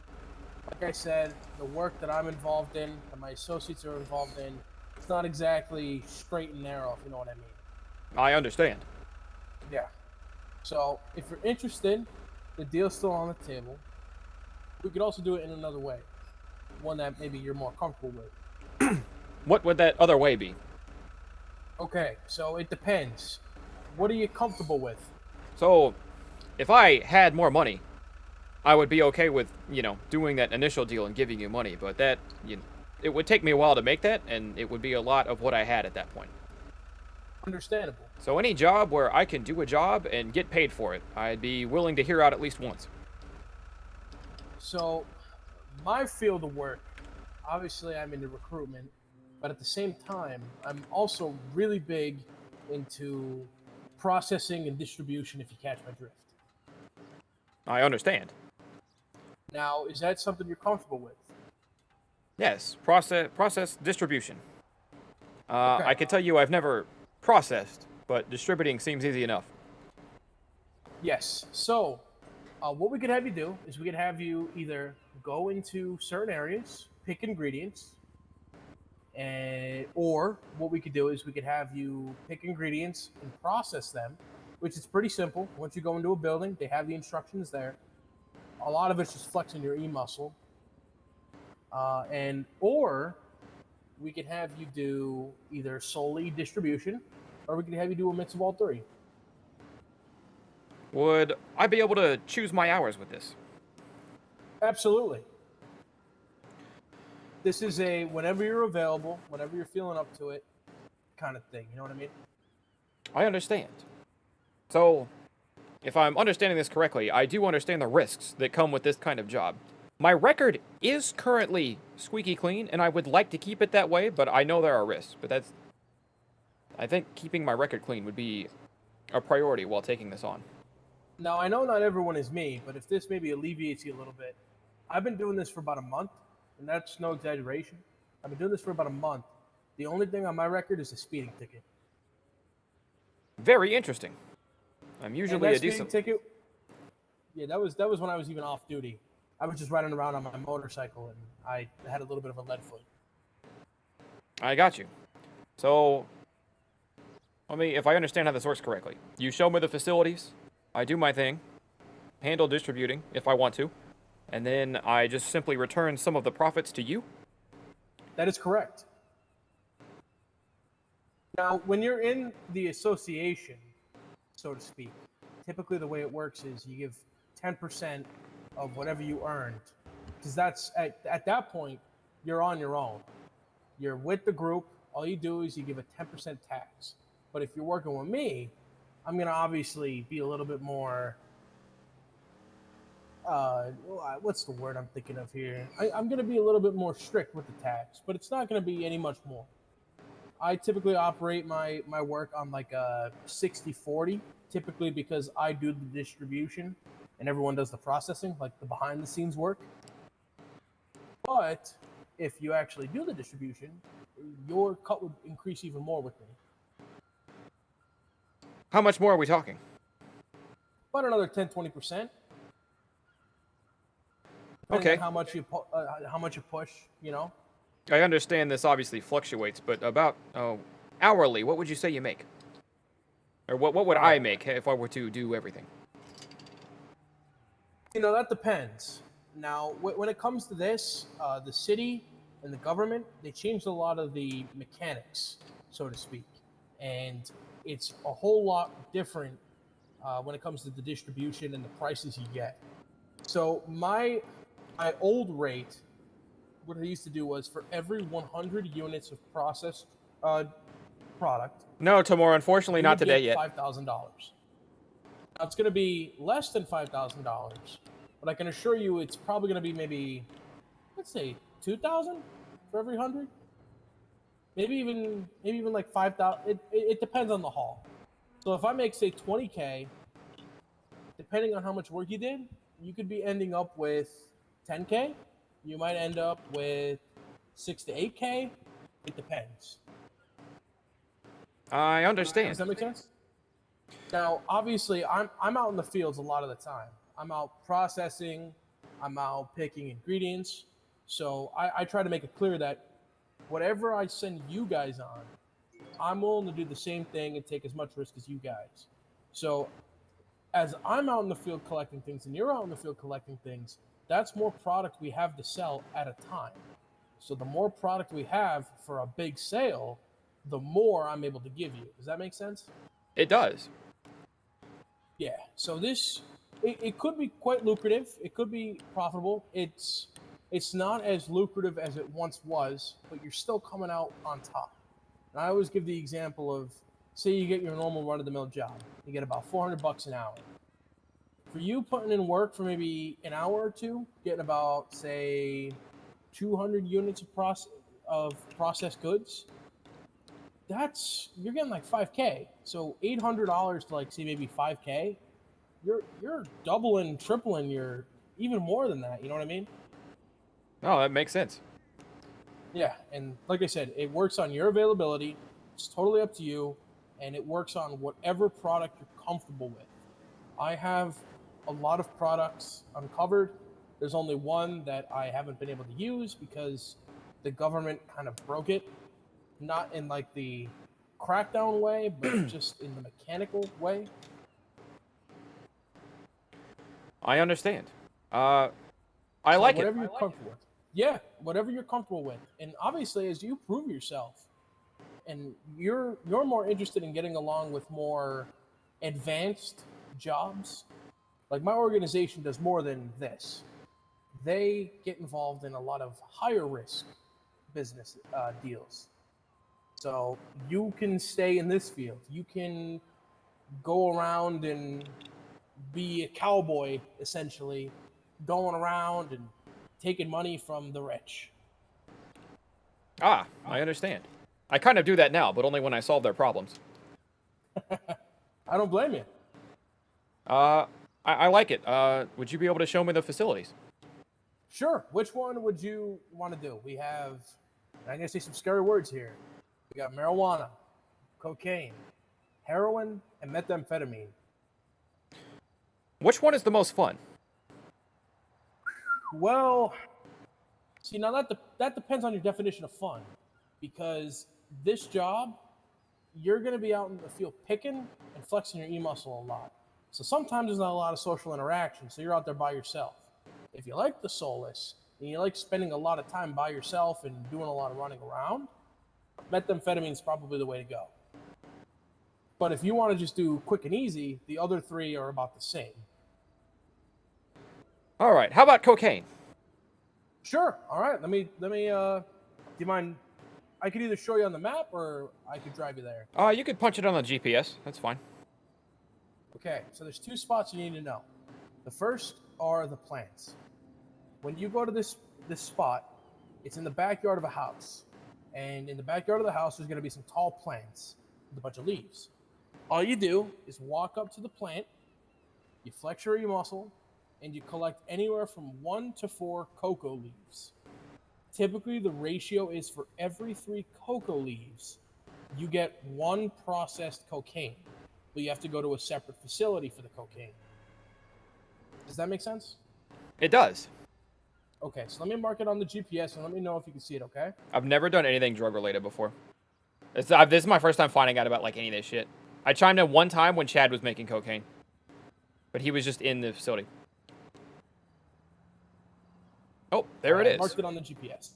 Like I said, the work that I'm involved in, that my associates are involved in, it's not exactly straight and narrow, if you know what I mean. I understand. Yeah. So, if you're interested, the deal's still on the table. We could also do it in another way. One that maybe you're more comfortable with. What would that other way be? Okay, so it depends. What are you comfortable with? So, if I had more money, I would be okay with, you know, doing that initial deal and giving you money. But that, you know, it would take me a while to make that, and it would be a lot of what I had at that point. Understandable. So any job where I can do a job and get paid for it, I'd be willing to hear out at least once. So, my field of work, obviously I'm into recruitment, but at the same time, I'm also really big into processing and distribution, if you catch my drift. I understand. Now, is that something you're comfortable with? Yes, process distribution. Okay. I can tell you I've never processed, but distributing seems easy enough. Yes. So, what we could have you do is we could have you either go into certain areas, pick ingredients, or what we could do is we could have you pick ingredients and process them, which is pretty simple. Once you go into a building, they have the instructions there. A lot of it's just flexing your e-muscle. Or we could have you do either solely distribution, or we could have you do a mix of all three. Would I be able to choose my hours with this? Absolutely. This is a whenever you're available, whenever you're feeling up to it, kind of thing. You know what I mean? I understand. So, if I'm understanding this correctly, I do understand the risks that come with this kind of job. My record is currently squeaky clean, and I would like to keep it that way, but I know there are risks. But I think keeping my record clean would be a priority while taking this on. Now, I know not everyone is me, but if this maybe alleviates you a little bit, I've been doing this for about a month, and that's no exaggeration. I've been doing this for about a month. The only thing on my record is a speeding ticket. Very interesting. I'm And usually that a speeding decent... ticket, yeah, that was when I was even off duty. I was just riding around on my motorcycle, and I had a little bit of a lead foot. I got you. So, if I understand how this works correctly, you show me the facilities, I do my thing, handle distributing if I want to, and then I just simply return some of the profits to you? That is correct. Now, when you're in the association, so to speak, typically the way it works is you give 10% of whatever you earned, because that's at that point you're on your own. You're with the group. All you do is you give a 10% tax. But if you're working with me, I'm gonna obviously be a little bit more. What's the word I'm thinking of here? I'm gonna be a little bit more strict with the tax, but it's not gonna be any much more. I typically operate my work on like a 60-40, typically because I do the distribution and everyone does the processing, like the behind the scenes work. But if you actually do the distribution, your cut would increase even more with me. How much more are we talking? About another 10-20%. Depending Okay. on how much you push, you know. I understand this obviously fluctuates, but about hourly, what would you say you make? Or what would I make if I were to do everything? You know, that depends. Now, when it comes to this, the city and the government, they changed a lot of the mechanics, so to speak. And it's a whole lot different when it comes to the distribution and the prices you get. So my old rate, what I used to do was for every 100 units of processed product. No, Tamor, unfortunately you not would today get yet. $5,000. Now it's going to be less than $5,000, but I can assure you it's probably going to be maybe, let's say, 2,000 for every 100. Maybe even like 5,000. It depends on the haul. So if I make say 20K, depending on how much work you did, you could be ending up with 10K. You might end up with 6 to 8K. It depends. I understand. Does that make sense? Now, obviously, I'm out in the fields a lot of the time. I'm out processing. I'm out picking ingredients. So I try to make it clear that whatever I send you guys on, I'm willing to do the same thing and take as much risk as you guys. So as I'm out in the field collecting things and you're out in the field collecting things, that's more product we have to sell at a time. So the more product we have for a big sale, the more I'm able to give you. Does that make sense? It does. Yeah. So it could be quite lucrative. It could be profitable. It's not as lucrative as it once was, but you're still coming out on top. And I always give the example of, say you get your normal run-of-the-mill job, you get about $400 an hour. For you putting in work for maybe an hour or two, getting about say 200 units of processed goods, you're getting like 5K. So $800 to like say maybe 5K, you're doubling, tripling your even more than that. You know what I mean? Oh, that makes sense. Yeah, and like I said, it works on your availability. It's totally up to you, and it works on whatever product you're comfortable with. I have a lot of products uncovered. There's only one that I haven't been able to use because the government kind of broke it, not in like the crackdown way, but just in the mechanical way. I understand. I So like it. whatever you're comfortable with. Yeah, whatever you're comfortable with. And obviously as you prove yourself and you're more interested in getting along with more advanced jobs. Like my organization does more than this. They get involved in a lot of higher risk business deals. So you can stay in this field. You can go around and be a cowboy, essentially, going around and taking money from the rich. Ah, I understand. I kind of do that now, but only when I solve their problems. I don't blame you. I like it. Would you be able to show me the facilities? Sure. Which one would you want to do? We have, and I'm going to say some scary words here. We got marijuana, cocaine, heroin, and methamphetamine. Which one is the most fun? Well, see, now that depends on your definition of fun, because this job, you're going to be out in the field picking and flexing your e-muscle a lot. So sometimes there's not a lot of social interaction, so you're out there by yourself. If you like the solace and you like spending a lot of time by yourself and doing a lot of running around, methamphetamine is probably the way to go. But if you want to just do quick and easy, the other three are about the same. All right. How about cocaine? Sure. All right. Let me. Do you mind? I could either show you on the map or I could drive you there. You could punch it on the GPS. That's fine. Okay. So there's two spots you need to know. The first are the plants. When you go to this spot, it's in the backyard of a house, and in the backyard of the house, there's going to be some tall plants with a bunch of leaves. All you do is walk up to the plant, you flex your muscle, and you collect anywhere from 1 to 4 cocoa leaves. Typically, the ratio is for every 3 cocoa leaves, you get 1 processed cocaine, but you have to go to a separate facility for the cocaine. Does that make sense? It does. Okay, so let me mark it on the GPS and let me know if you can see it, okay? I've never done anything drug-related before. This is my first time finding out about, like, any of this shit. I chimed in one time when Chad was making cocaine. But he was just in the facility. Oh, there it is. Marked it on the GPS.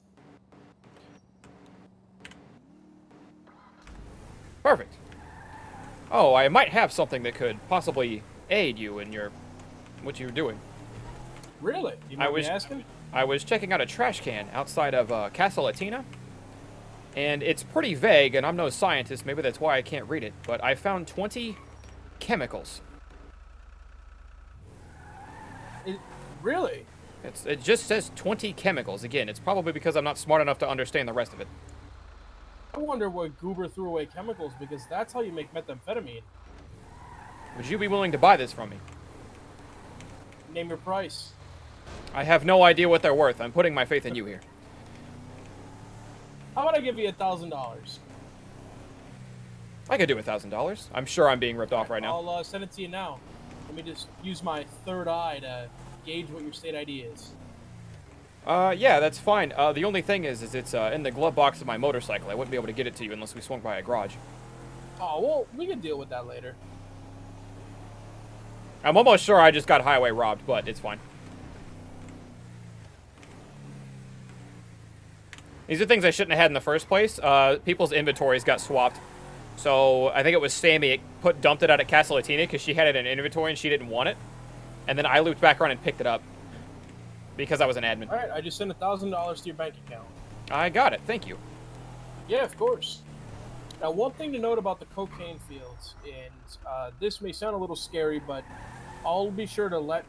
Perfect. Oh, I might have something that could possibly aid you in what you're doing. Really? You mind me asking? I was checking out a trash can outside of Castle Latina. And it's pretty vague, and I'm no scientist. Maybe that's why I can't read it. But I found 20 chemicals. Really? It just says 20 chemicals. Again, it's probably because I'm not smart enough to understand the rest of it. I wonder what Goober threw away chemicals, because that's how you make methamphetamine. Would you be willing to buy this from me? Name your price. I have no idea what they're worth. I'm putting my faith in you here. How about I give you $1,000? I could do $1,000. I'm sure I'm being ripped off right now. I'll send it to you now. Let me just use my third eye to gauge what your state ID is. Yeah, that's fine. The only thing is it's in the glove box of my motorcycle. I wouldn't be able to get it to you unless we swung by a garage. Oh, well, we can deal with that later. I'm almost sure I just got highway robbed, but it's fine. These are things I shouldn't have had in the first place. People's inventories got swapped. So I think it was Sammy dumped it out at Castle Latina because she had it in inventory and she didn't want it. And then I looped back around and picked it up because I was an admin. All right, I just sent $1,000 to your bank account. I got it. Thank you. Yeah, of course. Now, one thing to note about the cocaine fields, and this may sound a little scary, but I'll be sure to let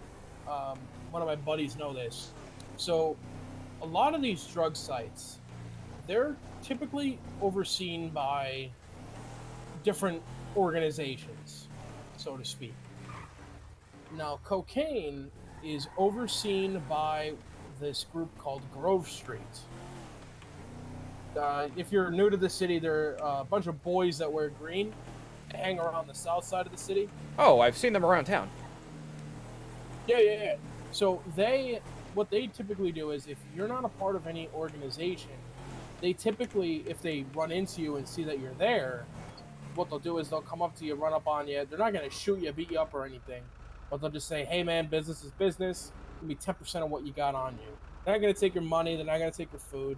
one of my buddies know this. So, a lot of these drug sites, they're typically overseen by different organizations, so to speak. Now, cocaine is overseen by this group called Grove Street. If you're new to the city, there are a bunch of boys that wear green that hang around the south side of the city. Oh, I've seen them around town. Yeah. So what they typically do is, if you're not a part of any organization, they typically, if they run into you and see that you're there, what they'll do is they'll come up to you, run up on you. They're not going to shoot you, beat you up or anything, but they'll just say, hey man, business is business. Give me 10% of what you got on you. They're not going to take your money. They're not going to take your food.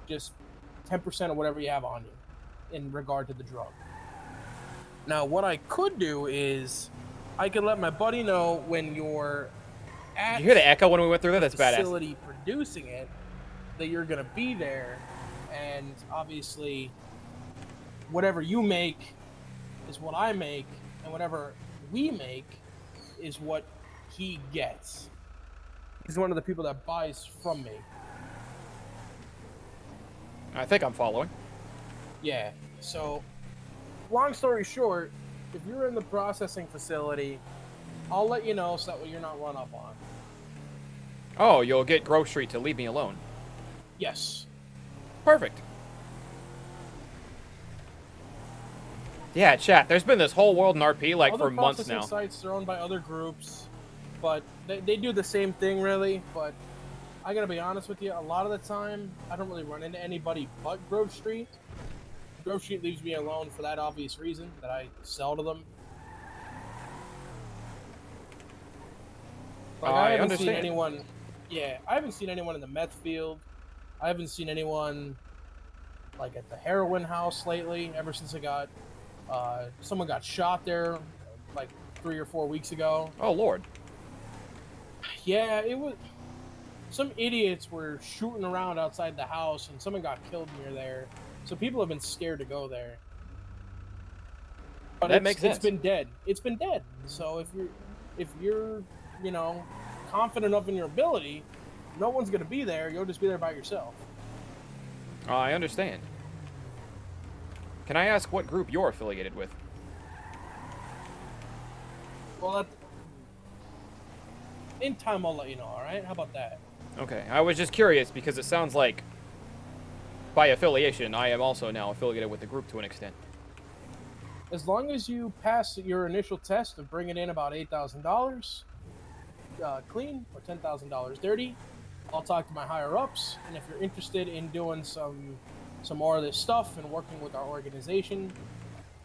Just 10% of whatever you have on you in regard to the drug. Now, what I could do is I can let my buddy know when you're at Did you hear the echo when we went through there? That's badass. facility producing it that you're gonna be there, and obviously whatever you make is what I make, and whatever we make is what he gets. He's one of the people that buys from me. I think I'm following. Yeah. So, long story short, if you're in the processing facility, I'll let you know so that way you're not run up on. Oh, you'll get Grove Street to leave me alone. Yes. Perfect. Yeah, chat. There's been this whole world in RP like Other for months processing now. sites are owned by other groups, but they do the same thing really. But I gotta be honest with you, a lot of the time I don't really run into anybody but Grove Street. Grove Street leaves me alone for that obvious reason that I sell to them. Like, I haven't seen anyone. Yeah, I haven't seen anyone in the meth field. I haven't seen anyone like at the heroin house lately. Ever since I got, someone got shot there, like 3 or 4 weeks ago. Oh Lord. Yeah, it was. Some idiots were shooting around outside the house, and someone got killed near there. So people have been scared to go there. But That makes sense. It's been dead. It's been dead. So if you're, you know, confident enough in your ability, no one's gonna be there. You'll just be there by yourself. I understand. Can I ask what group you're affiliated with? Well, in time I'll let you know. All right? How about that? Okay, I was just curious because it sounds like, by affiliation, I am also now affiliated with the group to an extent. As long as you pass your initial test of bringing in about $8,000 clean or $10,000 dirty, I'll talk to my higher ups, and if you're interested in doing some more of this stuff and working with our organization,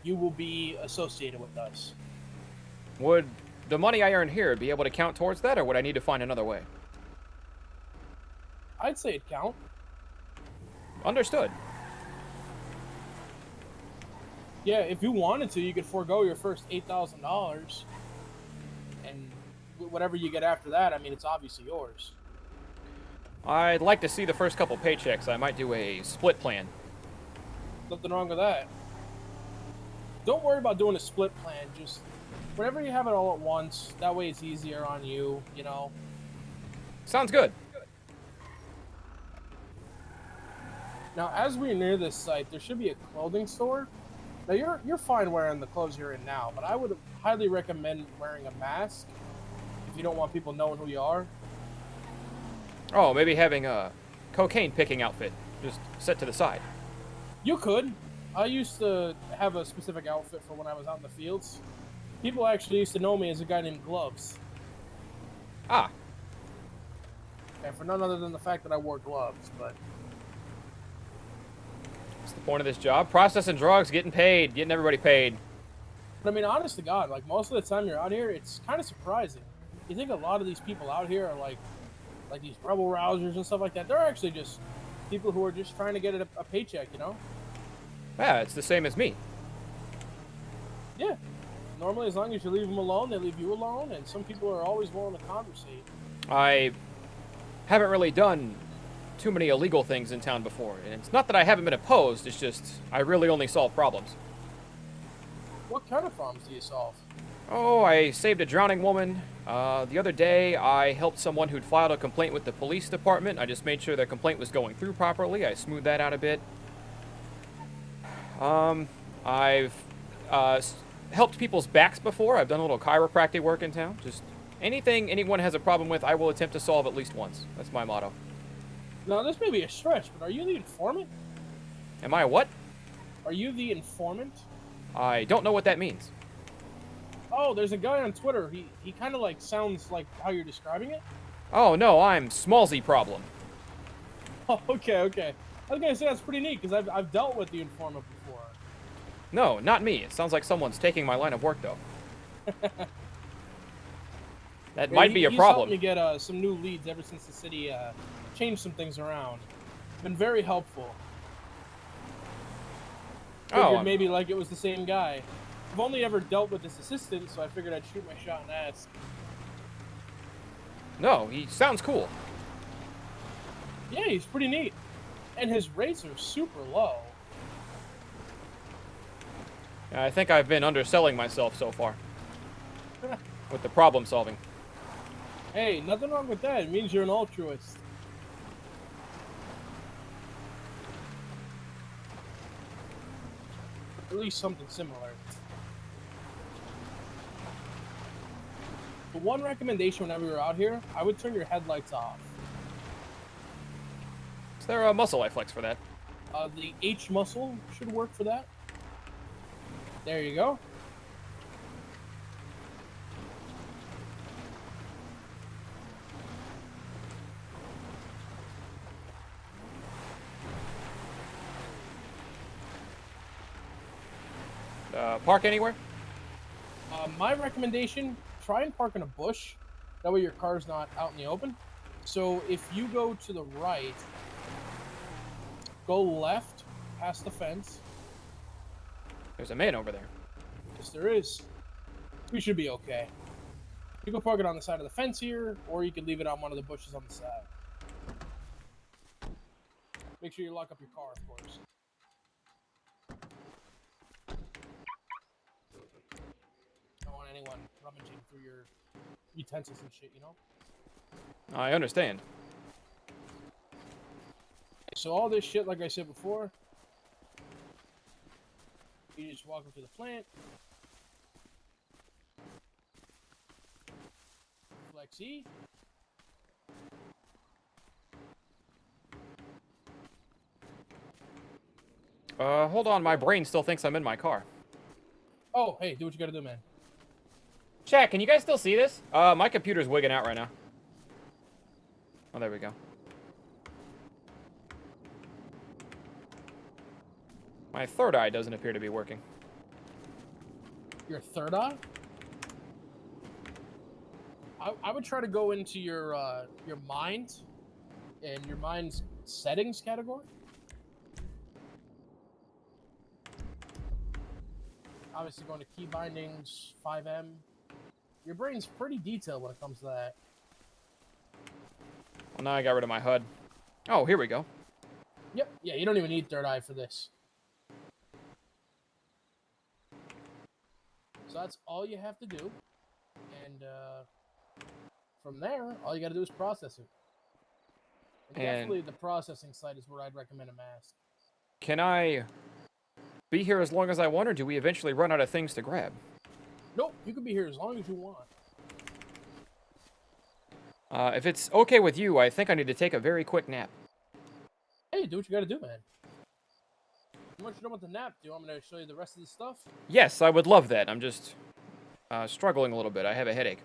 you will be associated with us. Would the money I earn here be able to count towards that, or would I need to find another way? I'd say it'd count. Understood. Yeah, if you wanted to, you could forego your first $8,000, and whatever you get after that, I mean, it's obviously yours. I'd like to see the first couple paychecks. I might do a split plan. Nothing wrong with that. Don't worry about doing a split plan. Just whenever you have it all at once, that way it's easier on you, you know. Sounds good. Now, as we near this site, there should be a clothing store. Now, you're fine wearing the clothes you're in now, but I would highly recommend wearing a mask if you don't want people knowing who you are. Oh, maybe having a cocaine picking outfit just set to the side. You could. I used to have a specific outfit for when I was out in the fields. People actually used to know me as a guy named Gloves. Ah. And for none other than the fact that I wore gloves, but... What's the point of this job? Processing drugs, getting paid, getting everybody paid. But I mean, honest to God, like, most of the time you're out here, it's kind of surprising. You think a lot of these people out here are like these rebel rousers and stuff like that. They're actually just people who are just trying to get a paycheck, you know? Yeah, it's the same as me. Yeah. Normally, as long as you leave them alone, they leave you alone, and some people are always willing to conversate. I haven't really done too many illegal things in town before, and it's not that I haven't been opposed, it's just I really only solve problems. What kind of problems do you solve? Oh, I saved a drowning woman. The other day, I helped someone who'd filed a complaint with the police department. I just made sure their complaint was going through properly. I smoothed that out a bit. I've helped people's backs before. I've done a little chiropractic work in town. Just anything anyone has a problem with, I will attempt to solve at least once. That's my motto. Now, this may be a stretch, but are you the informant? Am I what? Are you the informant? I don't know what that means. Oh, there's a guy on Twitter. He kind of like sounds like how you're describing it. Oh, no, I'm Smallsy Problem. Oh, okay. I was gonna say that's pretty neat because I've dealt with the informant before. No, not me. It sounds like someone's taking my line of work, though. That might be a problem. He's helped me get some new leads ever since the city changed some things around. Been very helpful. Figured maybe like it was the same guy. I've only ever dealt with this assistant, so I figured I'd shoot my shot and ask. No, he sounds cool. Yeah, he's pretty neat. And his rates are super low. I think I've been underselling myself so far with the problem solving. Hey, nothing wrong with that. It means you're an altruist. At least something similar. The one recommendation whenever you're out here, I would turn your headlights off. Is there a muscle I flex for that? The H muscle should work for that. There you go. Park anywhere? My recommendation, try and park in a bush. That way your car's not out in the open. So if you go to the right, go left past the fence. There's a man over there. Yes, there is. We should be okay. You can park it on the side of the fence here, or you can leave it on one of the bushes on the side. Make sure you lock up your car, of course. Don't want anyone rummaging through your utensils and shit, you know? I understand. So all this shit, like I said before, you just walk into the plant. Flex E. Hold on, my brain still thinks I'm in my car. Oh, hey, do what you gotta do, man. Chat, can you guys still see this? My computer's wigging out right now. Oh, there we go. My third eye doesn't appear to be working. Your third eye? I would try to go into your mind and your mind's settings category. Obviously going to key bindings, 5M. Your brain's pretty detailed when it comes to that. Well, now I got rid of my HUD. Oh, here we go. Yep, yeah, you don't even need third eye for this. So that's all you have to do. And from there, all you got to do is process it. And definitely the processing site is where I'd recommend a mask. Can I be here as long as I want, or do we eventually run out of things to grab? Nope, you can be here as long as you want. If it's okay with you, I think I need to take a very quick nap. Hey, do what you got to do, man. Once you're done with the nap, do you want me to show you the rest of the stuff? Yes, I would love that. I'm just struggling a little bit. I have a headache.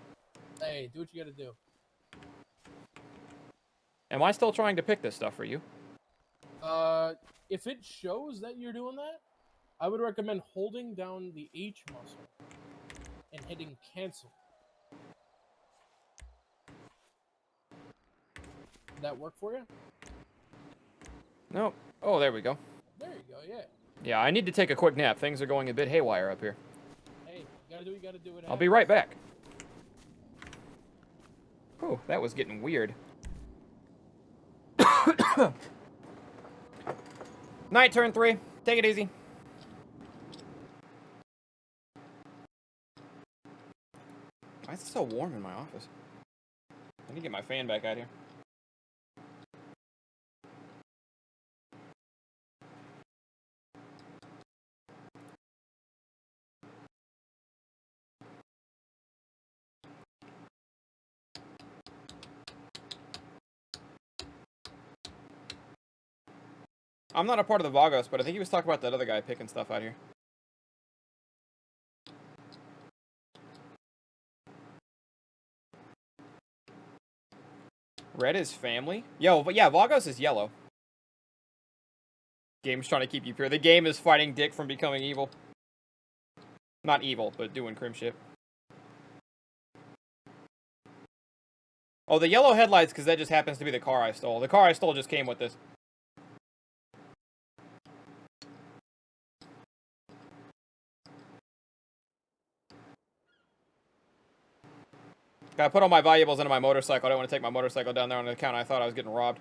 Hey, do what you got to do. Am I still trying to pick this stuff for you? If it shows that you're doing that, I would recommend holding down the H muscle and hitting cancel. Did that work for you? No. Oh, there we go. There you go, yeah. Yeah, I need to take a quick nap. Things are going a bit haywire up here. Hey, you gotta do what you gotta do. I'll be right back. Oh, that was getting weird. Night, turn 3. Take it easy. Why is it so warm in my office? I need to get my fan back out here. I'm not a part of the Vagos, but I think he was talking about that other guy picking stuff out here. Red is family? Yo, but yeah, Vagos is yellow. Game's trying to keep you pure. The game is fighting Dick from becoming evil. Not evil, but doing crim shit. Oh, the yellow headlights, because that just happens to be the car I stole. The car I stole just came with this. Gotta put all my valuables into my motorcycle. I don't want to take my motorcycle down there on the account. I thought I was getting robbed.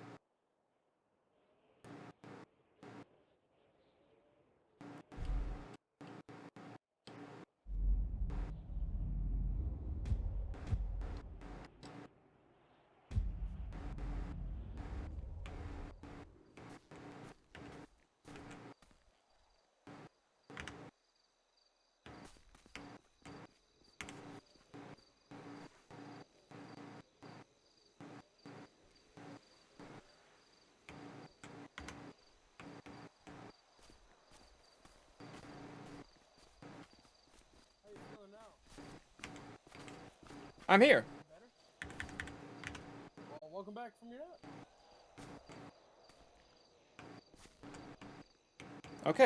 How you feeling now? I'm here. Better? Well, welcome back from your nap. Okay.